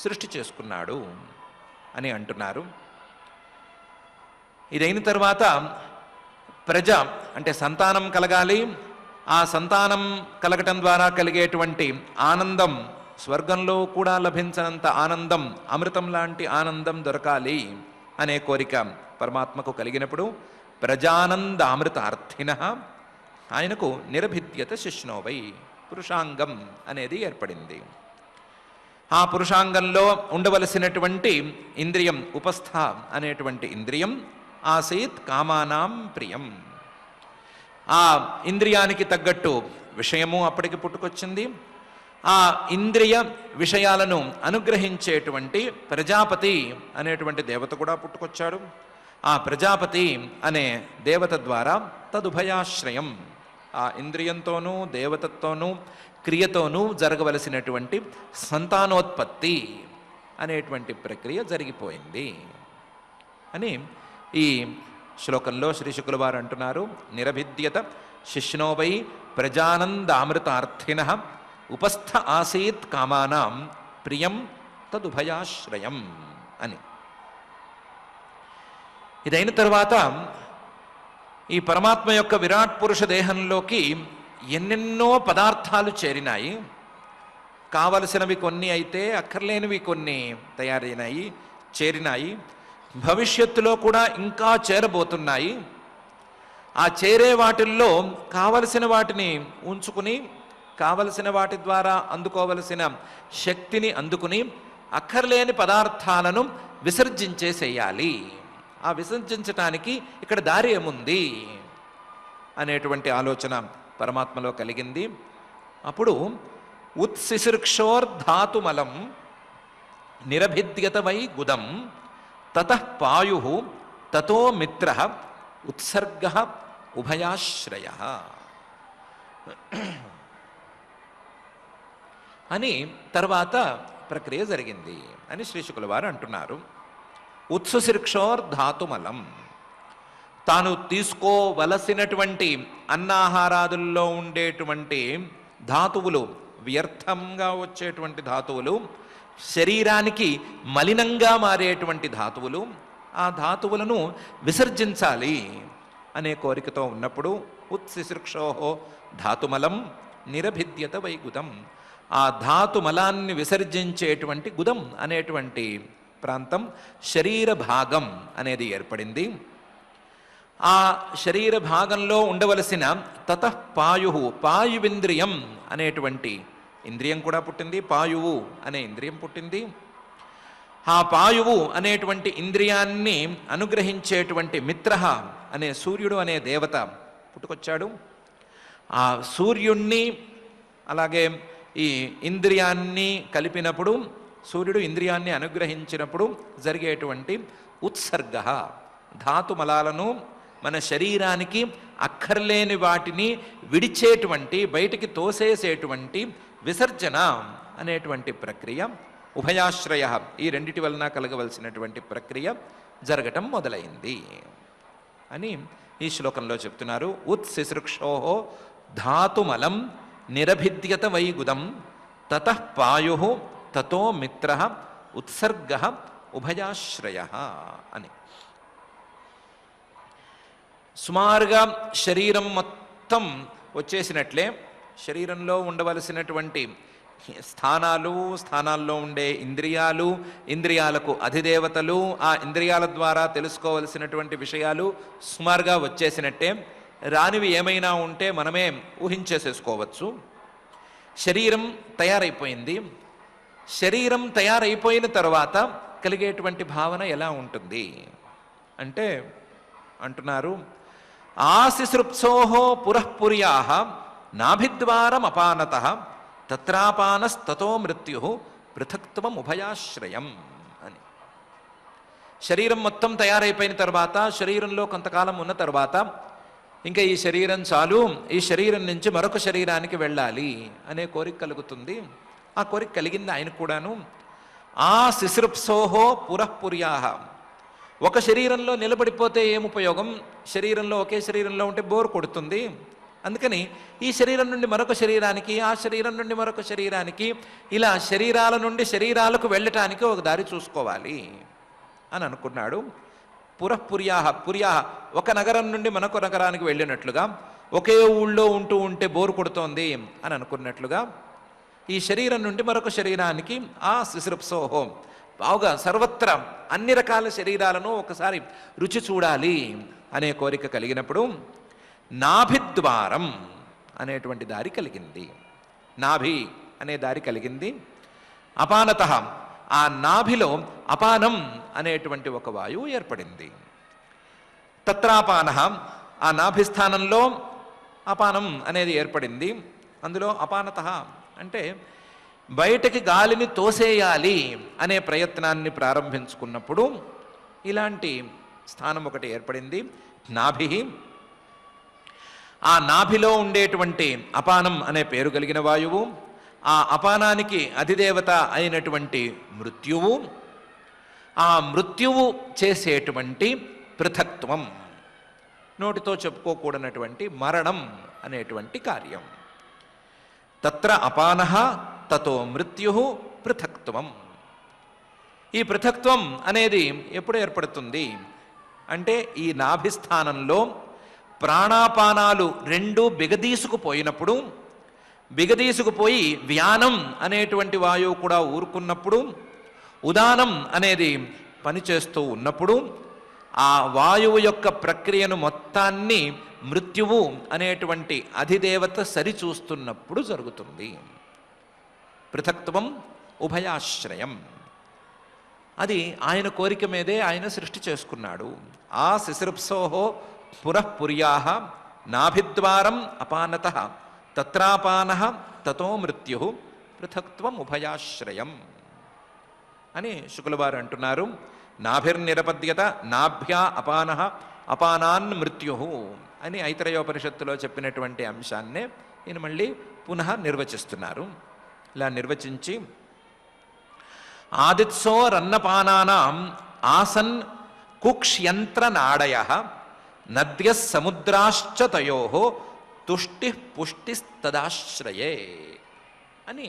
సృష్టి చేసుకున్నాడు అని అంటున్నారు. ఇదైన తర్వాత ప్రజ అంటే సంతానం కలగాలి. ఆ సంతానం కలగటం ద్వారా కలిగేటువంటి ఆనందం, స్వర్గంలో కూడా లభించనంత ఆనందం, అమృతం లాంటి ఆనందం దొరకాలి అనే కోరిక పరమాత్మకు కలిగినప్పుడు ప్రజానందామృతార్థినః ఆయనకు నిరభిద్యత శిష్ణోవై పురుషాంగం అనేది ఏర్పడింది. ఆ పురుషాంగంలో ఉండవలసినటువంటి ఇంద్రియం ఉపస్థ అనేటువంటి ఇంద్రియం ఆసీత్ కామానాం ప్రియం. ఆ ఇంద్రియానికి తగ్గట్టు విషయము అప్పటికి పుట్టుకొచ్చింది. ఆ ఇంద్రియ విషయాలను అనుగ్రహించేటువంటి ప్రజాపతి అనేటువంటి దేవత కూడా పుట్టుకొచ్చాడు. ఆ ప్రజాపతి అనే దేవత ద్వారా తదుభయాశ్రయం, ఆ ఇంద్రియంతోనూ దేవతతోనూ క్రియతోనూ జరగవలసినటువంటి సంతానోత్పత్తి అనేటువంటి ప్రక్రియ జరిగిపోయింది అని ఈ శ్లోకంలో శ్రీ శుకుల వారు అంటున్నారు. నిరభిద్యత శిష్ణోవై ప్రజానందామృతార్థిన ఉపస్థ ఆసీత్ కామానాం ప్రియం తదుభయాశ్రయం అని. ఇదైన తర్వాత ఈ పరమాత్మ యొక్క విరాట్ పురుష దేహంలోకి ఎన్నెన్నో పదార్థాలు చేరినాయి. కావలసినవి కొన్ని అయితే అక్కర్లేనివి కొన్ని చేరినాయి. భవిష్యత్తులో కూడా ఇంకా చేరబోతున్నాయి. ఆ చేరే వాటిల్లో కావలసిన వాటిని ఉంచుకుని, కావలసిన వాటి ద్వారా అందుకోవలసిన శక్తిని అందుకుని, అక్కర్లేని పదార్థాలను విసర్జించేసేయాలి. ఆ విసర్జించటానికి ఇక్కడ దారి ఏముంది అనేటువంటి ఆలోచన పరమాత్మలో కలిగింది. అప్పుడు ఉత్సిశృక్షోర్ధాతుమలం నిరభిద్యత వై గుదం తతః పాయుః తతో మిత్రః ఉత్సర్గః ఉభయాశ్రయః అని తర్వాత ప్రక్రియ జరిగింది అని శ్రీ శుకుల వారు అంటున్నారు. ఉత్సుశీర్షోర్ధాతుమలం, తాను తీసుకోవలసినటువంటి అన్నాహారాదుల్లో ఉండేటువంటి ధాతువులు, వ్యర్థంగా వచ్చేటువంటి ధాతువులు, శరీరానికి మలినంగా మారేటువంటి ధాతువులు, ఆ ధాతువులను విసర్జించాలి అనే కోరికతో ఉన్నప్పుడు ఉత్సిశృక్షోహో ధాతుమలం నిరభిద్యత వైగుదం, ఆ ధాతుమలాన్ని విసర్జించేటువంటి గుదం అనేటువంటి ప్రాంతం, శరీర భాగం అనేది ఏర్పడింది. ఆ శరీర భాగంలో ఉండవలసిన తతః పాయుః, పాయువింద్రియం అనేటువంటి ఇంద్రియం కూడా పుట్టింది. పాయువు అనే ఇంద్రియం పుట్టింది. ఆ పాయువు అనేటువంటి ఇంద్రియాన్ని అనుగ్రహించేటువంటి మిత్రః అనే సూర్యుడు అనే దేవత పుట్టుకొచ్చాడు. ఆ సూర్యుణ్ణి అలాగే ఈ ఇంద్రియాన్ని కలిపినప్పుడు, సూర్యుడు ఇంద్రియాన్ని అనుగ్రహించినప్పుడు జరిగేటువంటి ఉత్సర్గ, ధాతుమలాలను మన శరీరానికి అక్కర్లేని వాటిని విడిచేటువంటి, బయటికి తోసేసేటువంటి విసర్జన అనేటువంటి ప్రక్రియ, ఉభయాశ్రయ, ఈ రెండిటి వలన కలగవలసినటువంటి ప్రక్రియ జరగటం మొదలైంది అని ఈ శ్లోకంలో చెప్తున్నారు. ఉత్సిశృక్షోహో ధాతుమలం నిరభిద్యత వైగుదం తతః పాయుః తతో మిత్రః ఉత్సర్గః ఉభయాశ్రయః అని. సుమారుగా శరీరం మొత్తం వచ్చేసినట్లే శరీరంలో ఉండవలసినటువంటి స్థానాల్లో ఉండే ఇంద్రియాలు, ఇంద్రియాలకు అధిదేవతలు, ఆ ఇంద్రియాల ద్వారా తెలుసుకోవలసినటువంటి విషయాలు సుమారుగా వచ్చేసినట్టే. రానివి ఏమైనా ఉంటే మనమే ఊహించేసేసుకోవచ్చు. శరీరం తయారైపోయింది. శరీరం తయారైపోయిన తర్వాత కలిగేటువంటి భావన ఎలా ఉంటుంది అంటే అంటున్నారు, ఆశిసృప్సోహో పురఃపుర్యాః నాభిద్వారం అపానతః తత్రాపానస్తతో మృత్యు పృథక్త్వం ఉభయాశ్రయం అని. శరీరం మొత్తం తయారైపోయిన తర్వాత, శరీరంలో కొంతకాలం ఉన్న తర్వాత ఇంకా ఈ శరీరం చాలు, ఈ శరీరం నుంచి మరొక శరీరానికి వెళ్ళాలి అనే కోరిక కలుగుతుంది. ఆ కోరిక కలిగింది ఆయనకు కూడాను. ఆ శిశృప్సోహో పురఃపుర్యాః, ఒక శరీరంలో నిలబడిపోతే ఏం ఉపయోగం, శరీరంలో ఒకే శరీరంలో ఉంటే బోర్ కొడుతుంది. అందుకని ఈ శరీరం నుండి మరొక శరీరానికి, ఆ శరీరం నుండి మరొక శరీరానికి, ఇలా శరీరాల నుండి శరీరాలకు వెళ్ళటానికి ఒక దారి చూసుకోవాలి అని అనుకున్నాడు. పురఃపుర్యాః, పుర్యాః ఒక నగరం నుండి మరొక నగరానికి వెళ్ళినట్లుగా, ఒకే ఊళ్ళో ఉంటూ ఉంటే బోరు కొడుతోంది అని అనుకున్నట్లుగా, ఈ శరీరం నుండి మరొక శరీరానికి ఆ శిశృప్సోహో, బావుగా సర్వత్రా అన్ని రకాల శరీరాలను ఒకసారి రుచి చూడాలి అనే కోరిక కలిగినప్పుడు నాభిద్వారం అనేటువంటి దారి కలిగింది. నాభి అనే దారి కలిగింది. అపానతః, ఆ నాభిలో అపానం అనేటువంటి ఒక వాయువు ఏర్పడింది. తత్రాపానః, ఆ నాభిస్థానంలో అపానం అనేది ఏర్పడింది. అందులో అపానతః అంటే బయటకి గాలిని తోసేయాలి అనే ప్రయత్నాన్ని ప్రారంభించుకున్నప్పుడు ఇలాంటి స్థానం ఒకటి ఏర్పడింది, నాభి. ఆ నాభిలో ఉండేటువంటి అపానం అనే పేరు కలిగిన వాయువు, ఆ అపానానికి అధిదేవత అయినటువంటి మృత్యువు, ఆ మృత్యువు చేసేటువంటి పృథక్త్వం, నోటితో చెప్పుకోకూడనటువంటి మరణం అనేటువంటి కార్యం. తత్ర అపానః తతో మృత్యు పృథక్త్వం. ఈ పృథక్త్వం అనేది ఎప్పుడు ఏర్పడుతుంది అంటే ఈ నాభిస్థానంలో ప్రాణాపానాలు రెండూ బిగదీసుకుపోయినప్పుడు, బిగదీసుకుపోయి వ్యానం అనేటువంటి వాయువు కూడా ఊరుకున్నప్పుడు, ఉదానం అనేది పనిచేస్తూ ఉన్నప్పుడు ఆ వాయువు యొక్క ప్రక్రియను మొత్తాన్ని మృత్యువు అనేటువంటి అధిదేవత సరిచూస్తున్నప్పుడు జరుగుతుంది. పృథక్త్వం ఉభయాశ్రయం. అది ఆయన కోరిక మీదే ఆయన సృష్టి చేసుకున్నాడు. ఆ శిశిరుప్సోహో పురఃపుర్యాః నాభిద్వారం అపానతః తత్రాపానః తతో మృత్యు పృథక్త్వం ఉభయాశ్రయం అని శుక్లవారు అంటున్నారు. నాభిర్నిరపద్యత నాభ్యా అపానః అపానాన్ మృత్యు అని ఐతరేయోపనిషత్తులో చెప్పినటువంటి అంశాన్నే ఈయన మళ్ళీ పునః నిర్వచిస్తున్నారు. ఇలా నిర్వచించి ఆదిత్సోరన్నపానానాం ఆసన్ కుక్ష్యంత్రనాడయః నద్యః సముద్రాశ్చ తయోః తుష్టి పుష్టిస్తదాశ్రయే అని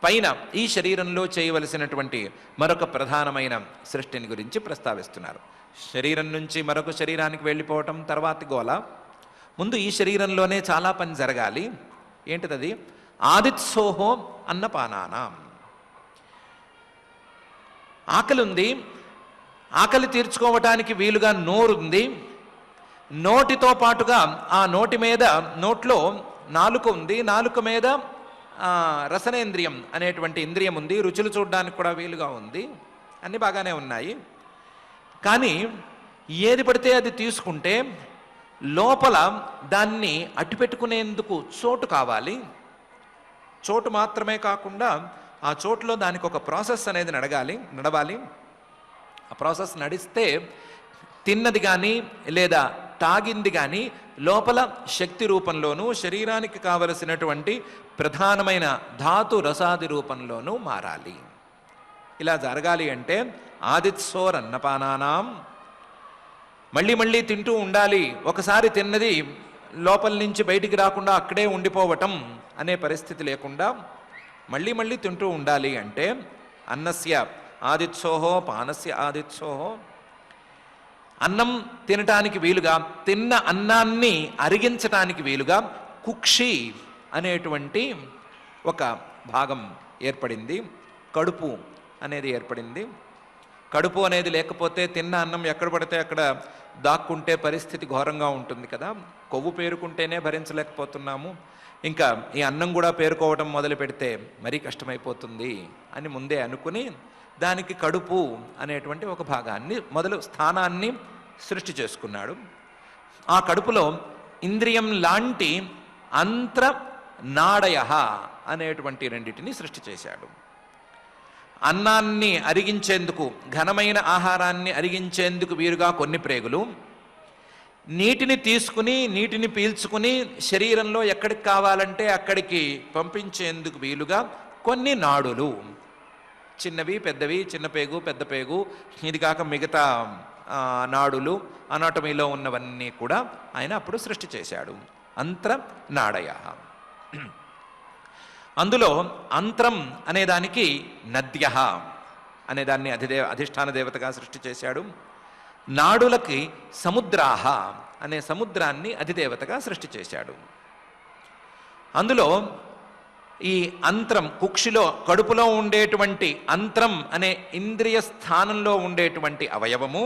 పైన ఈ శరీరంలో చేయవలసినటువంటి మరొక ప్రధానమైన సృష్టిని గురించి ప్రస్తావిస్తున్నారు. శరీరం నుంచి మరొక శరీరానికి వెళ్ళిపోవటం తర్వాతి గోల. ముందు ఈ శరీరంలోనే చాలా పని జరగాలి. ఏంటిదది? ఆదిత్సోహో అన్నపానానాం. ఆకలి ఉంది, ఆకలి తీర్చుకోవటానికి వీలుగా నోరుంది. నోటితో పాటుగా ఆ నోటి మీద, నోట్లో నాలుక ఉంది, నాలుక మీద రసనేంద్రియం అనేటువంటి ఇంద్రియం ఉంది, రుచులు చూడడానికి కూడా వీలుగా ఉంది, అన్నీ బాగానే ఉన్నాయి. కానీ ఏది పడితే అది తీసుకుంటే లోపల దాన్ని అట్టిపెట్టుకునేందుకు చోటు కావాలి. చోటు మాత్రమే కాకుండా ఆ చోటులో దానికి ఒక ప్రాసెస్ అనేది నడవాలి. ఆ ప్రాసెస్ నడిస్తే తిన్నది కానీ లేదా తాగింది కానీ లోపల శక్తి రూపంలోనూ శరీరానికి కావలసినటువంటి ప్రధానమైన ధాతు రసాది రూపంలోనూ మారాలి. ఇలా జరగాలి అంటే ఆదిత్సోరన్నపానానాం మళ్ళీ మళ్ళీ తింటూ ఉండాలి. ఒకసారి తిన్నది లోపల నుంచి బయటికి రాకుండా అక్కడే ఉండిపోవటం అనే పరిస్థితి లేకుండా మళ్ళీ మళ్ళీ తింటూ ఉండాలి అంటే అన్నస్య ఆదిత్సోహో పానస్య ఆదిత్సోహో, అన్నం తినటానికి వీలుగా, తిన్న అన్నాన్ని అరిగించటానికి వీలుగా కుక్షి అనేటువంటి ఒక భాగం ఏర్పడింది. కడుపు అనేది ఏర్పడింది. కడుపు అనేది లేకపోతే తిన్న అన్నం ఎక్కడ పడితే అక్కడ దాక్కుంటే పరిస్థితి ఘోరంగా ఉంటుంది కదా. కొవ్వు పేరుకుంటేనే భరించలేకపోతున్నాము, ఇంకా ఈ అన్నం కూడా పేరుకోవడం మొదలు పెడితే మరీ కష్టమైపోతుంది అని ముందే అనుకుని దానికి కడుపు అనేటువంటి ఒక భాగాన్ని స్థానాన్ని సృష్టి చేసుకున్నాడు. ఆ కడుపులో ఇంద్రియం లాంటి అంత్ర నాడయ అనేటువంటి రెండిటిని సృష్టి చేశాడు. అన్నాన్ని అరిగించేందుకు, ఘనమైన ఆహారాన్ని అరిగించేందుకు వీరుగా కొన్ని ప్రేగులు, నీటిని తీసుకుని నీటిని పీల్చుకుని శరీరంలో ఎక్కడికి కావాలంటే అక్కడికి పంపించేందుకు వీలుగా కొన్ని నాడులు, చిన్నవి పెద్దవి, చిన్న పేగు పెద్ద పేగు, ఇది కాక మిగతా నాడులు, అనాటమీలో ఉన్నవన్నీ కూడా ఆయన అప్పుడు సృష్టి చేశాడు. అంత్ర నాడయ. అందులో అంత్రం అనేదానికి నద్య అనేదాన్ని అధిష్టాన దేవతగా సృష్టి చేశాడు. నాడులకి సముద్రాహ అనే సముద్రాన్ని అధిదేవతగా సృష్టి చేశాడు. అందులో ఈ అంత్రం, కుక్షిలో కడుపులో ఉండేటువంటి అంత్రం అనే ఇంద్రియ స్థానంలో ఉండేటువంటి అవయవము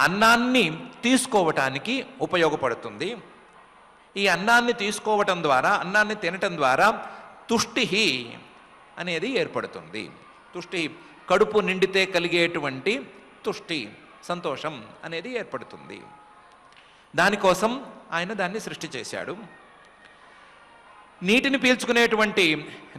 అన్నాన్ని తీసుకోవటానికి ఉపయోగపడుతుంది. ఈ అన్నాన్ని తీసుకోవటం ద్వారా, అన్నాన్ని తినటం ద్వారా తుష్టి అనేది ఏర్పడుతుంది. తుష్టి, కడుపు నిండితే కలిగేటువంటి తుష్టి, సంతోషం అనేది ఏర్పడుతుంది. దానికోసం ఆయన దాన్ని సృష్టి చేశాడు. నీటిని పీల్చుకునేటువంటి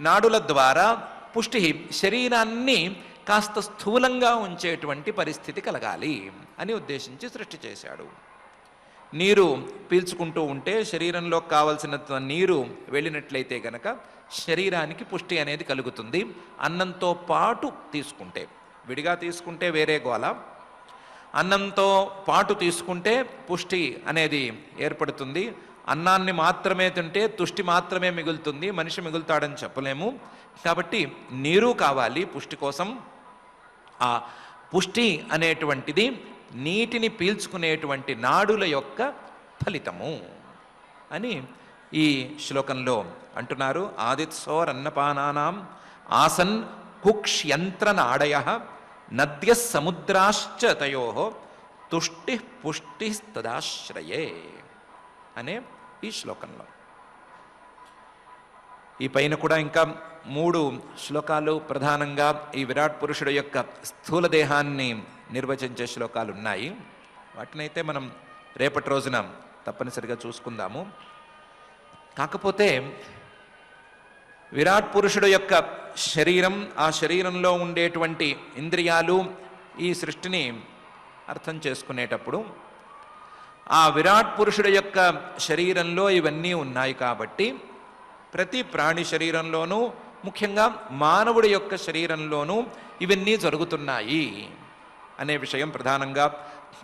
నాడుల ద్వారా పుష్టి, శరీరాన్ని కాస్త స్థూలంగా ఉంచేటువంటి పరిస్థితి కలగాలి అని ఉద్దేశించి సృష్టి చేశాడు. నీరు పీల్చుకుంటూ ఉంటే శరీరంలో కావలసినంత నీరు వెళ్ళినట్లయితే గనక శరీరానికి పుష్టి అనేది కలుగుతుంది. అన్నంతో పాటు తీసుకుంటే, విడిగా తీసుకుంటే వేరే గోల, అన్నంతో పాటు తీసుకుంటే పుష్టి అనేది ఏర్పడుతుంది. అన్నాన్ని మాత్రమే తింటే తుష్టి మాత్రమే మిగులుతుంది, మనిషి మిగులుతాడని చెప్పలేము. కాబట్టి నీరు కావాలి పుష్టి కోసం. ఆ పుష్టి అనేటువంటిది నీటిని పీల్చుకునేటువంటి నాడుల యొక్క ఫలితము అని ఈ శ్లోకంలో అంటున్నారు. ఆదిత్సోరన్నపానానాం ఆసన్ కుక్ష్యంత్రనాడయ నద్య సముద్రాశ్చ తయో తుష్టి పుష్టి తదాశ్రయే అనే ఈ శ్లోకంలో. ఈ పైన కూడా ఇంకా 3 శ్లోకాలు ప్రధానంగా ఈ విరాట్ పురుషుడు యొక్క స్థూల దేహాన్ని నిర్వచించే శ్లోకాలు ఉన్నాయి. వాటినైతే మనం రేపటి రోజున తప్పనిసరిగా చూసుకుందాము. కాకపోతే విరాట్ పురుషుడు యొక్క శరీరం, ఆ శరీరంలో ఉండేటువంటి ఇంద్రియాలు, ఈ సృష్టిని అర్థం చేసుకునేటప్పుడు ఆ విరాట్ పురుషుడు యొక్క శరీరంలో ఇవన్నీ ఉన్నాయి కాబట్టి ప్రతి ప్రాణి శరీరంలోనూ, ముఖ్యంగా మానవుడి యొక్క శరీరంలోనూ ఇవన్నీ జరుగుతున్నాయి అనే విషయం ప్రధానంగా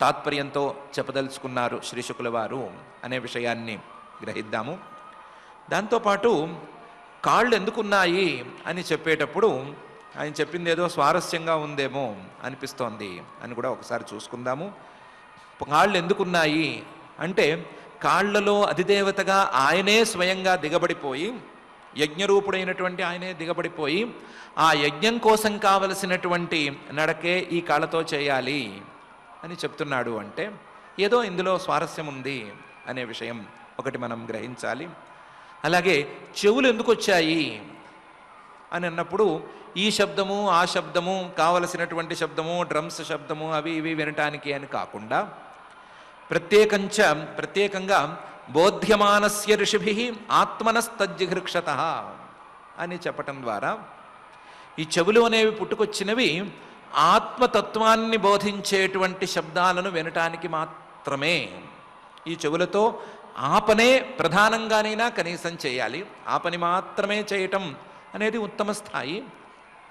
తాత్పర్యంతో చెప్పదలుచుకున్నారు శ్రీ శుకుల వారు అనే విషయాన్ని గ్రహిద్దాము. దాంతోపాటు కాళ్ళు ఎందుకున్నాయి అని చెప్పేటప్పుడు ఆయన చెప్పింది ఏదో స్వారస్యంగా ఉందేమో అనిపిస్తోంది అని కూడా ఒకసారి చూసుకుందాము. కాళ్ళు ఎందుకున్నాయి అంటే కాళ్లలో అధిదేవతగా ఆయనే స్వయంగా దిగబడిపోయి, యజ్ఞరూపుడైనటువంటి ఆయనే దిగబడిపోయి ఆ యజ్ఞం కోసం కావలసినటువంటి నడకే ఈ కాళ్ళతో చేయాలి అని చెప్తున్నాడు. అంటే ఏదో ఇందులో స్వారస్యం ఉంది అనే విషయం ఒకటి మనం గ్రహించాలి. అలాగే చెవులు ఎందుకు వచ్చాయి అని అన్నప్పుడు ఈ శబ్దము, ఆ శబ్దము, కావలసినటువంటి శబ్దము, డ్రమ్స్ శబ్దము, అవి ఇవి వినటానికి అని కాకుండా ప్రత్యేకంగా బోధ్యమానస్య ఋషిభి ఆత్మనస్తజ్జిఘృక్షత అని చెప్పటం ద్వారా ఈ చెవులు అనేవి పుట్టుకొచ్చినవి ఆత్మతత్వాన్ని బోధించేటువంటి శబ్దాలను వినటానికి మాత్రమే. ఈ చెవులతో ఆ పనే ప్రధానంగానైనా కనీసం చేయాలి. ఆ పని మాత్రమే చేయటం అనేది ఉత్తమ స్థాయి.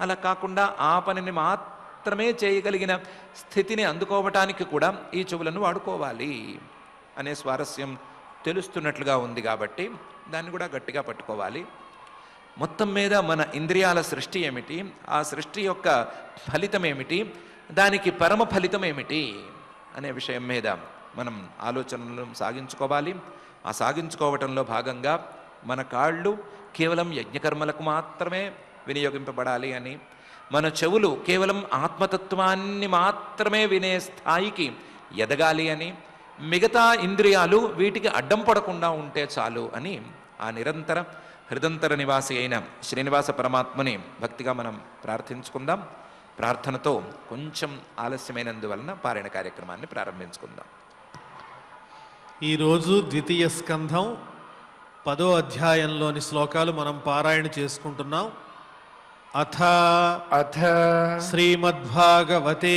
అలా కాకుండా ఆ పనిని మాత్రమే చేయగలిగిన స్థితిని అందుకోవటానికి కూడా ఈ చెవులను వాడుకోవాలి అనే స్వారస్యం తెలుస్తున్నట్లుగా ఉంది. కాబట్టి దాన్ని కూడా గట్టిగా పట్టుకోవాలి. మొత్తం మీద మన ఇంద్రియాల సృష్టి ఏమిటి, ఆ సృష్టి యొక్క ఫలితం ఏమిటి, దానికి పరమ ఫలితం ఏమిటి అనే విషయం మీద మనం ఆలోచనలను సాగించుకోవాలి. ఆ సాగించుకోవటంలో భాగంగా మన కాళ్ళు కేవలం యజ్ఞకర్మలకు మాత్రమే వినియోగింపబడాలి అని, మన చెవులు కేవలం ఆత్మతత్వాన్ని మాత్రమే వినే స్థాయికి ఎదగాలి అని, మిగతా ఇంద్రియాలు వీటికి అడ్డం పడకుండా ఉంటే చాలు అని ఆ నిరంతర హృదంతర నివాసి అయిన శ్రీనివాస పరమాత్మని భక్తిగా మనం ప్రార్థించుకుందాం. ప్రార్థనతో కొంచెం ఆలస్యమైనందువలన పారాయణ కార్యక్రమాన్ని ప్రారంభించుకుందాం. ఈరోజు ద్వితీయ స్కంధం 10వ అధ్యాయంలోని శ్లోకాలు మనం పారాయణ చేసుకుంటున్నాం. అథ శ్రీమద్భాగవతే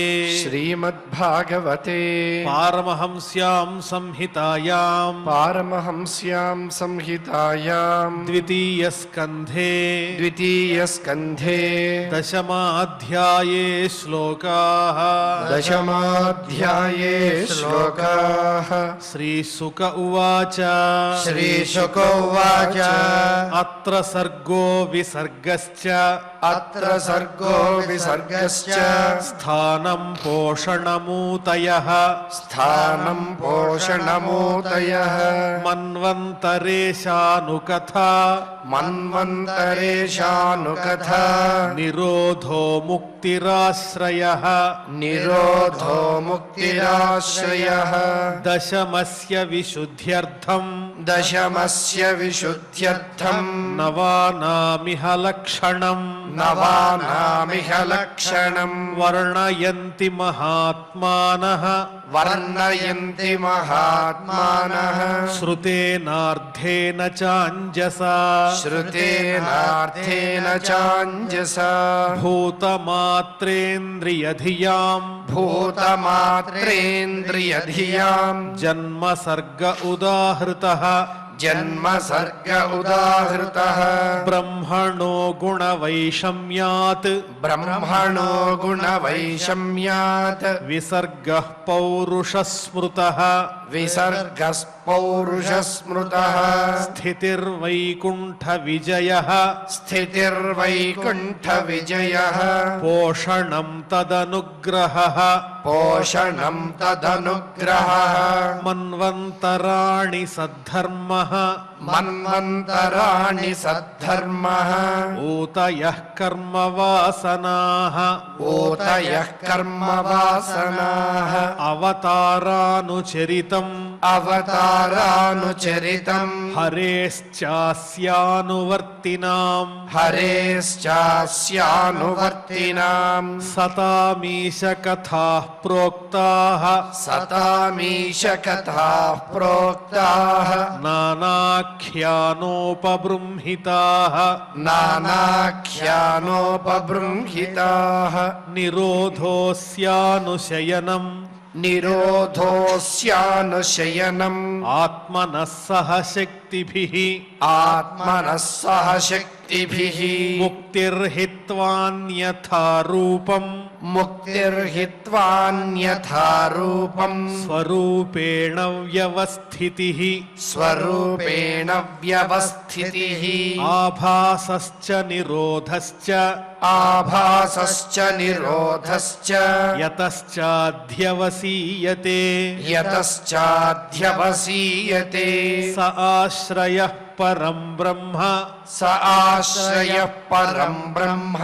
పారమహంస్యాం సంహితాయాం ద్వితీయ స్కంధే దశమాధ్యాయే శ్లోకాః శ్రీశుక ఉవాచ అత్ర సర్గో విసర్గశ్చ స్థానం పోషణమూతయః మన్వంతరేశానుకథా నిరోధో ముక్తిరాశ్రయః దశమస్య విశుద్ధ్యర్థం నవానామిహ లక్షణం వర్ణయంతి మహాత్మానః वर्णयन्ति महात्मानः श्रुतेनार्थेन चाञ्जसा श्रुतेनार्थेन चाञ्जसा भूतमात्रेन्द्रियधियाम् भूतमात्रेन्द्रियधियाम् जन्मसर्ग उदाहृतः जन्मसर्ग उदाहृतः ब्रह्मणो गुणवैषम्यात् ब्रह्मणो गुणवैषम्यात् विसर्गः पौरुषस्मृतः विसर्गस्पौरुषस्मृतः स्थितिर्वैकुण्ठविजयः स्थितिर्वैकुण्ठविजयः पोषणं तदनुग्रहः पोषणं तदनुग्रहः मन्वन्तराणि सद्धर्मः मन्वन्तराणि सद्धर्मः ऊतयः कर्मवासनाः ऊतयः कर्मवासनाः अवतारानुचरितम् अवतारानुचरितम् हरेश्चास्यानुवर्तिनाम् हरेश्चास्यानुवर्तिनाम् सतामीशकथाः प्रोक्ताः सतामीशकथाः प्रोक्ताः नानाख्यानोपबृंहिताः नानाख्यानोपबृंहिताः निरोधोऽस्यानुशयनम् निरोधोऽस्यानुशयनम् आत्मनः सह शक्तिभिः आत्मनः सह शक्तिभिः मुक्तिर्हित्वान्यथा रूपम् मुक्तिर्हित्वान्यथा रूपम् स्वरूपेण व्यवस्थितिः स्वरूपेण व्यवस्थितिः आभासश्च निरोधश्च आभासश्च निरोधश्च यतश्चाध्यवसीयते यतश्चाध्यवसीयते स आश्रयः परं ब्रह्म स आश्रयः परं ब्रह्म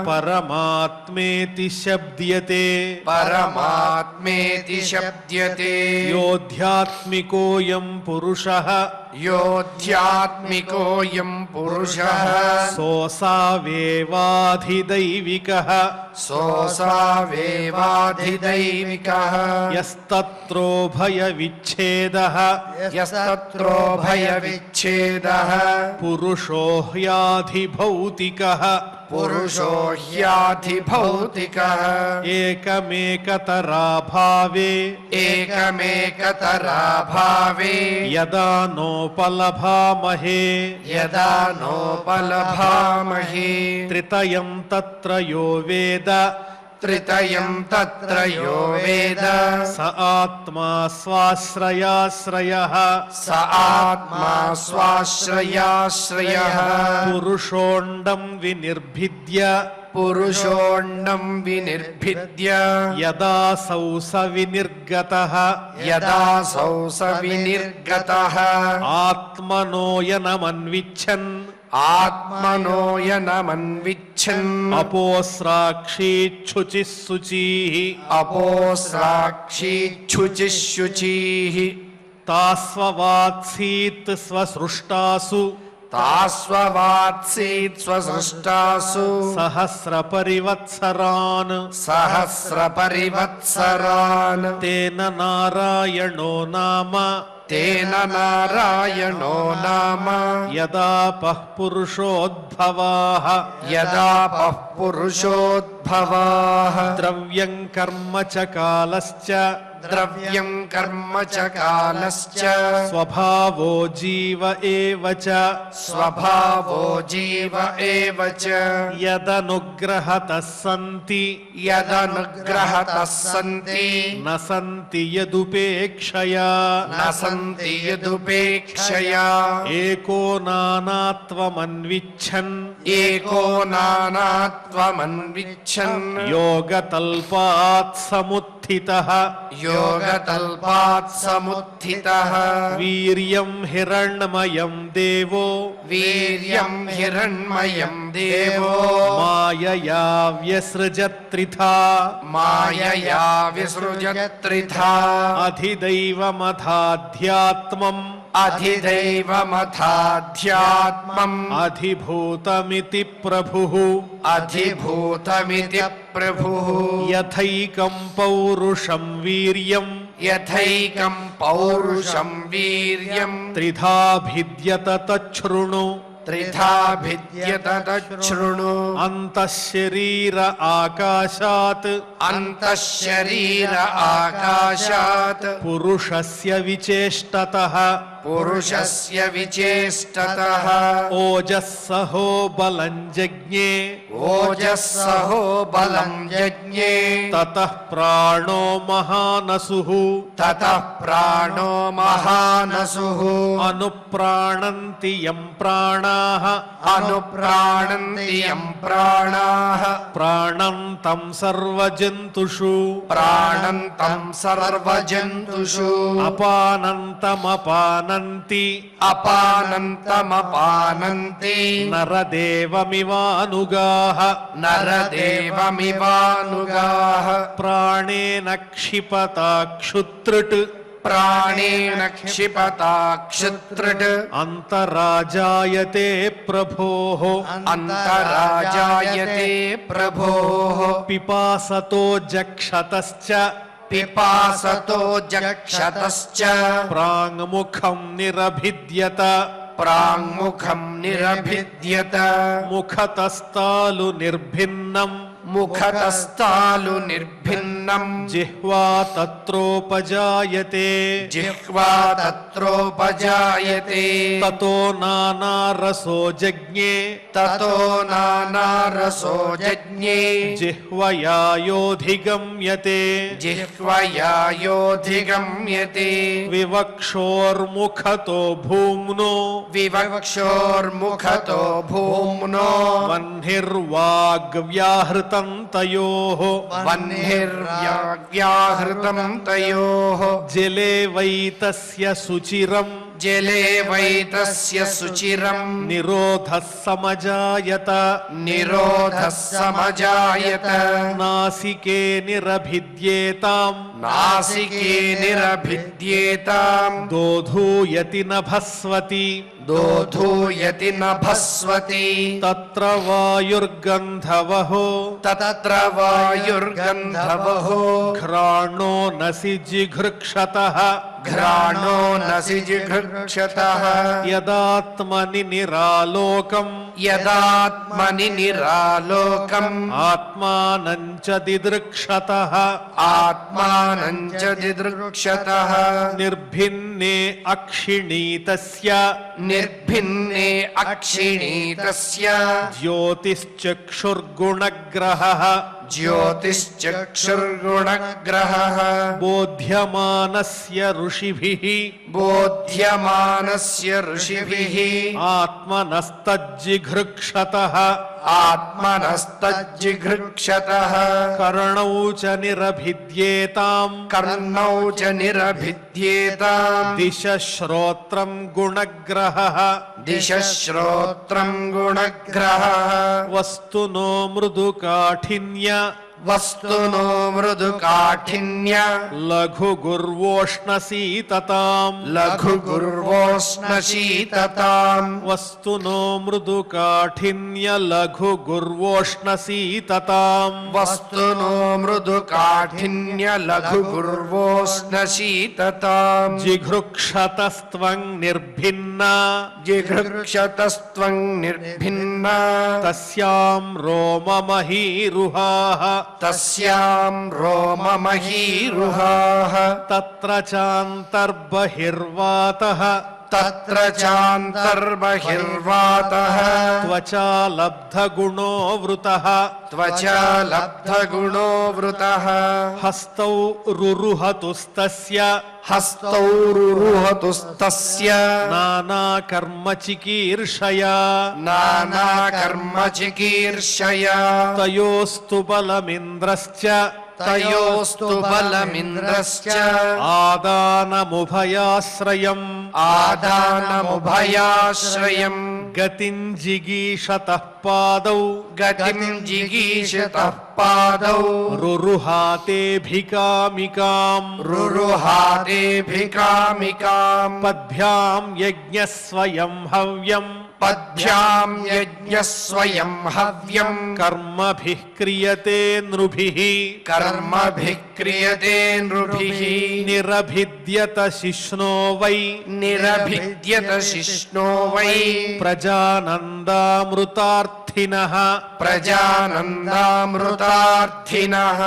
परमात्मेति शब्द्यते परमात्मेति शब्द्यते योऽध्यात्मिकोऽयं पुरुषः योऽध्यात्मिकोऽयं पुरुषः सोऽसावेवाधिदैविकः सोऽसावेवाधिदैविकः यस्तत्रोभयविच्छेदः यस्तत्रोभयविच्छेदः पुरुषो ह्याधिभौतिकः पुरुषो ह्याधिभौतिकः एकमेकतराभावे एकमेकतराभावे यदा नोपलभामहे यदा नोपलभामहे त्रितयं तत्र यो वेद त्रितयं तत्र यो वेद स आत्मा स्वाश्रयाश्रयः स आत्मा स्वाश्रयाश्रयः पुरुषोऽण्डं विनिर्भिद्य पुरुषोऽण्डं विनिर्भिद्य यदासौ स विनिर्गतः यदासौ स विनिर्गतः आत्मनोयनमन्विच्छन् आत्मनोयनमन्विच्छन् अपोस्राक्षीच्छुचिः शुचिः अपोस्राक्षीच्छुचिः शुचिः तास्ववात्सीत् स्वसृष्टासु तास्ववात्सीत् स्वसृष्टासु सहस्रपरिवत्सरान् सहस्रपरिवत्सरान् तेन नारायणो नाम तेन नारायणो नाम यदापः पुरुषोद्भवाः यदापः पुरुषोद्भवाः द्रव्यं कर्म च कालश्च द्रव्यं कर्म च कालश्च स्वभावो जीव एव च स्वभावो जीव एव च यदनुग्रहतः सन्ति यदनुग्रहतः सन्ति न सन्ति यदुपेक्षया न सन्ति यदुपेक्षया एको नानात्वमन्विच्छन् एको नानात्वमन्विच्छन् योगतल्पात् समुत्थितः योगतल्पात् समुत्थितः वीर्यं हिरण्मयं देवो वीर्यं हिरण्मयं देवो मायया व्यसृजत्रिथा मायया विसृजत्रिथा अधिदैवमधाध्यात्मम् अधिदैवमथाध्यात्मम् अधिभूतमिति प्रभुः अधिभूतमिति प्रभुः यथैकं पौरुषं वीर्यं యథైకం పౌరుషం వీర్యం త్రిధా భిద్యత తచ్ఛృణు త్రిధా భిద్యత తచ్ఛృణు అంతఃశరీర ఆకాశాత్ అంతఃశరీర ఆకాశాత్ పురుషస్య విచేష్టతః పురుషస్య విచేష్టతః ఓజస్సహో బలం జజ్ఞే ఓజస్సహో బలం యజ్ఞే తతః ప్రాణో మహానసుః తతః ప్రాణో మహానసుః అనుప్రాణంతి యం ప్రాణాః అనుప్రాణంతి యం ప్రాణాః ప్రాణం తం సర్వజంతుషు ప్రాణంతం సర్వజంతుషు అపానంతమపానంతి అపానంతమపానంతి నరదేవమివానుగాః నరదేవమివానుగాః ప్రాణేన క్షిపతా క్షుత్రుట్ ప్రాణేన క్షిపతా క్షుత్రుట్ అంతరాజాయతే ప్రభోః అంతరాజాయతే ప్రభోః పిపాసతో జక్షతశ్చ పిపాసతో జక్షతశ్చ ప్రాంగ్ముఖం నిరభిద్యత ప్రాంగుఖం నిరభిద్యత ముఖతస్తాలు నిర్భిన్నం ముఖతస్థాలు నిర్భిన్నం జిహ్వా తత్రోపజాయతే జిహ్వా తత్రోపజాయతే తతో నానారసో జజ్ఞే తతో నానారసో జజ్ఞే జిహ్వయా యోధిగమ్యతే జిహ్వయా యోధిగమ్యతే వివక్షోర్ముఖతో భూమ్నో వివక్షోర్ముఖతో భూమ్నో వహ్నిర్వాగ్వ్యాహృతం తయోః వహ్నిర్వ్యాఘ్యాహృతం తయోః జలే వైతస్య శుచిరం జలే వైతస్య శుచిరం నిరోధః సమజాయత నిరోధः సమజాయత నాసికే నిరభిద్యేతాం నాసికే నిరభిద్యేతాం దోధూయతి నభస్వతి దోధూయతి నభస్వతి తత్ర వాయుర్గంధవహో తత్ర వాయుర్గంధవహో ఘ్రాణో నసి జిఘృక్షతః ఘ్రాణో నసి జిఘృక్షతః యదాత్మని నిరాలోకం యదాత్మని నిరాలోకం ఆత్మానం చ దిదృక్షతః ఆత్మానం చ దిదృక్షతః నిర్భిన్నే అక్షిణీతస్య నిర్భిన్నే అక్షిణీతస్య జ్యోతిశ్చక్షుర్గుణగ్రహః జ్యోతిశ్చక్షుర్గుణగ్రహः బోధ్యమానస్య ఋషిభిః బోధ్యమానస్య ఋషిభిः ఆత్మనస్తజ్జిఘృక్షతః ఆత్మనస్తజ్జిఘృక్షతः కర్ణౌ చ నిరభిద్యేతాం కర్ణౌ చ నిరభిద్యేతాం దిశ శ్రోత్రం గుణగ్రహః దిశ శ్రోత్రం గుణగ్రహः వస్తునో మృదుకాఠిన్య వస్తునో మృదుకాఠిన్య లఘుగుర్వోష్ణశీతతాం లఘుగుర్వోష్ణశీతతాం వస్తునో మృదుకాఠిన్య లఘుగుర్వోష్ణశీతతాం వస్తునో మృదుకాఠిన్య లఘుగుర్వోష్ణశీతతాం జిఘృక్షతస్త్వం నిర్భిన్న జిఘృక్షతస్త్వం నిర్భిన్న తస్యాం రోమమహీరుహాః తస్యాం రోమమహీరుహాః తత్ర చాంతర్బహిర్వాతః తత్ర చాంతర్బహిర్వాతః త్వచా లబ్ధగుణో వృతః త్వచా లబ్ధగుణో వృతః హస్తౌ రురుహతుస్తస్య హస్తౌ రురుహతుస్తస్య నానాకర్మచికీర్షయా నానాకర్మ చికీర్షయా తయోస్తు బలమింద్రశ్చ తయోస్తు బలమింద్రశ్చ ఆదానముభయాశ్రయం ఆదానముభయాశ్రయం గతిం జిగీషతః పాదౌ గతిం జిగీషతః పాదౌ రురుహాతేభికామికాం రురుహాదేభికామికాం పద్భ్యాం యజ్ఞస్వయం హవ్యం పద్భ్యాం యజ్ఞస్వయం హవ్యం కర్మభిః క్రియతే నృభిః కర్మభిః క్రియతే నృభిః నిరభిద్యత శిష్ణో వై నిరభిద్యత శిష్ణో వై ప్రజానందామృతార్థినః ప్రజానందామృతార్థినః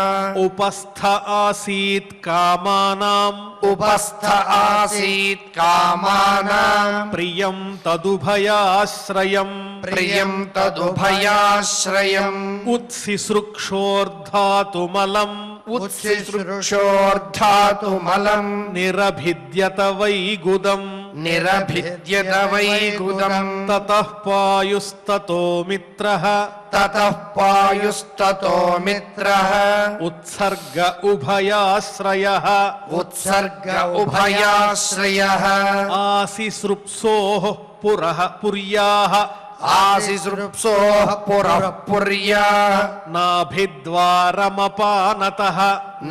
ఉపస్థ ఆసీత్ కామానాం ఉపస్థ ఆసీత్ కామానాం ప్రియం తదుభయాశ్రయం ప్రియం తదుభయాశ్రయం ఉత్సిసృక్షోర్ధాతుమలం ఉత్సిసృక్షోర్ధాతుమలం నిరభిద్యత వైగుదం నిరభిద్యత వైగుదం తతః పాయుస్తతో మిత్రః తతః పాయుస్తతో మిత్రః ఉత్సర్గ ఉభయాశ్రయః ఉత్సర్గ ఉభయాశ్రయః ఆసిసృప్సోః పుర్యాః ఆసిసృప్సోః పురః పుర్యాః నాభిద్వారమపానతః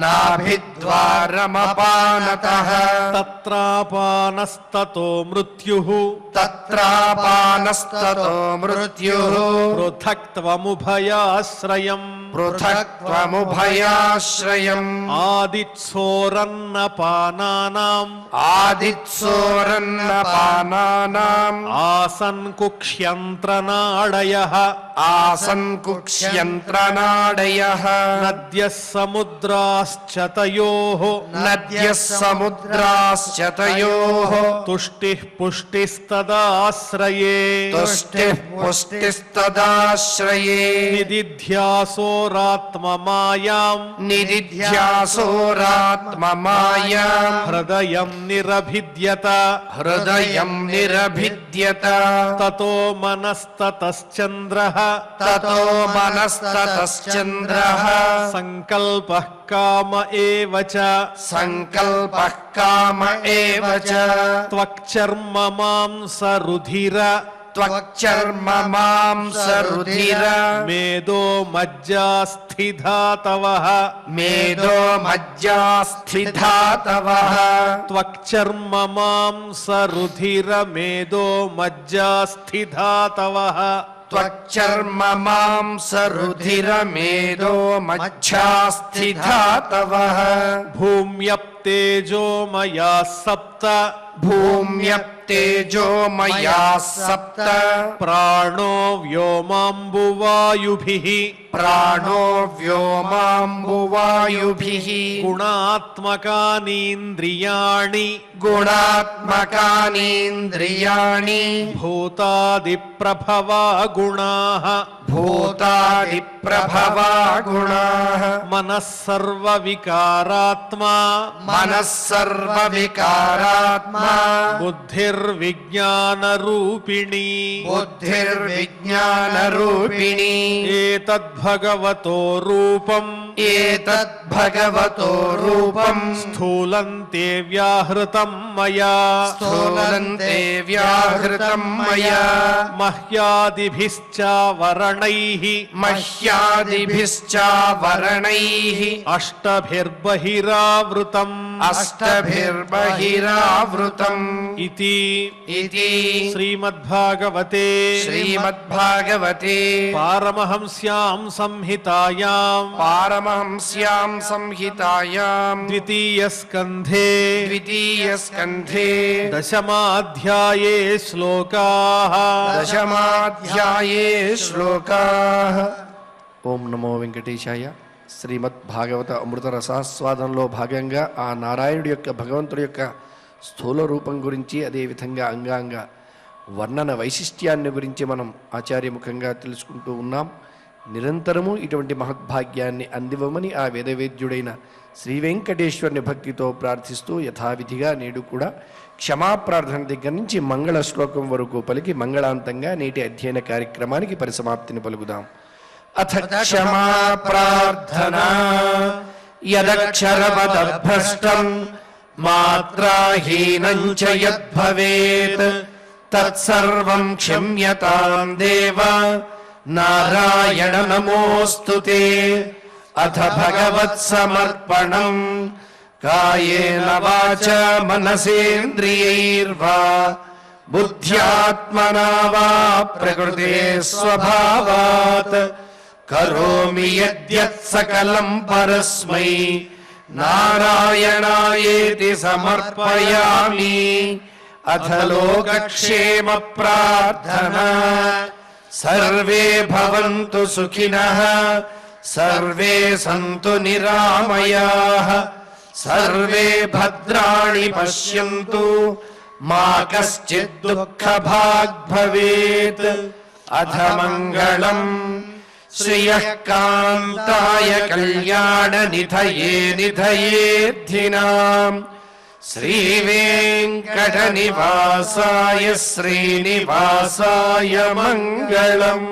నాభిద్వారమపానతః తత్రాపానస్తతో మృత్యుః తత్రాపానస్తతో మృత్యుః పృథక్త్వముభయాశ్రయం పృథక్త్వముభయాశ్రయం ఆదిత్సోరన్నపానానాం ఆదిత్సోరన్నపానానాం ఆసన్ కుక్ష్యంత్రనాడయః ఆసన్ కుక్ష్యంత్రనాడయః నద్యః సముద్రాశ్చతయోః నద్యః సముద్రాశ్చ తయోః తుష్టిః పుష్టిస్తదాశ్రయే తుష్టిః పుష్టిస్తదాశ్రయే నిదిధ్యాసోరాత్మమాయాం నిదిధ్యాసోరాత్మమాయాం హృదయం నిరభిద్యత హృదయం నిరభిద్యత తతో మనస్తతశ్చంద్రః తతో మనస్తతశ్చంద్రః సంకల్పః కామ ఏవ చ సంకల్పః కామ ఏవ చ త్వక్చర్మ మాంస రుధిర త్వక్చర్మ మాంస రుధిర మేదో మజ్జాస్థిధాతవః మేదో మజ్జాస్థిధాతవః త్వక్చర్మ మాంస రుధిర మేదో మజ్జాస్థిధాతవః త్వక్చర్మ మాంస రుధిర మేదో మజ్జాస్థిధాతవః భూమ్యప్తేజోమయా సప్త భూమ్యప్తేజోమయా సప్త ప్రాణో వ్యోమాంబువాయుభిః ప్రాణో వ్యోమాంబువాయుభిః గుణాత్మకానీంద్రియాణి గుణాత్మకానీంద్రియాణి భూతాదిప్రభవా గుణాః భూతాదిప్రభవా గుణాః మనః సర్వవికారాత్మా మనః సర్వవికారాత్మా బుద్ధిర్విజ్ఞానరూపిణీ బుద్ధిర్విజ్ఞానరూపిణీ ఏతద్భగవతో రూపం ఏతద్భగవతో రూపం స్థూలంతే వ్యాహృతం మయా స్థూలంతే వ్యాహృతం మయా మహ్యాదిభిశ్చావరణైః మహ్యాదిభిశ్చావరణైః అష్టభిర్బహిరావృతం అష్టభిర్బహిరావృతం ఇతి ఇది శ్రీమద్భాగవతే శ్రీమద్భాగవతే పారమహంస్యాం సంహితాయాం పారమహంస్యాం సంహితాయాం ద్వితీయస్కంధే ద్వితీయస్కంధే దశమాధ్యాయే శ్లోకాః దశమాధ్యాయే శ్లోకాః. ఓం నమో వెంకటేశాయ. శ్రీమద్భాగవత అమృత రసాస్వాదంలో భాగంగా ఆ నారాయణుడి యొక్క భగవంతుడి యొక్క స్థూల రూపం గురించి అదేవిధంగా అంగాంగ వర్ణన వైశిష్ట్యాన్ని గురించి మనం ఆచార్యముఖంగా తెలుసుకుంటూ ఉన్నాం. నిరంతరము ఇటువంటి మహద్భాగ్యాన్ని అందివ్వమని ఆ వేదవేద్యుడైన శ్రీ వెంకటేశ్వరుని భక్తితో ప్రార్థిస్తూ యథావిధిగా నేడు కూడా క్షమాప్రార్థన దగ్గర నుంచి మంగళ శ్లోకం వరకు పలికి మంగళాంతంగా నేటి అధ్యయన కార్యక్రమానికి పరిసమాప్తిని పలుకుదాం. అథ క్షమా ప్రార్థనా యదక్షరపదభ్రష్టం మాత్రాహీనం చ యద్భవేత్ తత్సర్వం క్షమ్యతాం దేవ నారాయణ నమోస్తుతే. అథ భగవత్సమర్పణం కాయేన వాచా మనసేంద్రియైర్వా బుద్ధ్యాత్మనా వా ప్రకృతే స్వభావాత్ కరోమి యద్యత్ సకలం పరస్మై నారాయణాయేతి సమర్పయామి. అథ లోకక్షేమ ప్రార్థనా. సర్వే భవంతు సుఖినః, సర్వే సంతు నిరామయాః, సర్వే భద్రాణి పశ్యంతు, మా కశ్చిద్ దుఃఖభాగ్ భవేత్. అథ మంగళం శ్రియః కాంతాయ కళ్యాణ నిధయే నిధయేర్థినాం శ్రీవేంకట నివాసాయ శ్రీనివాసాయ మంగళం.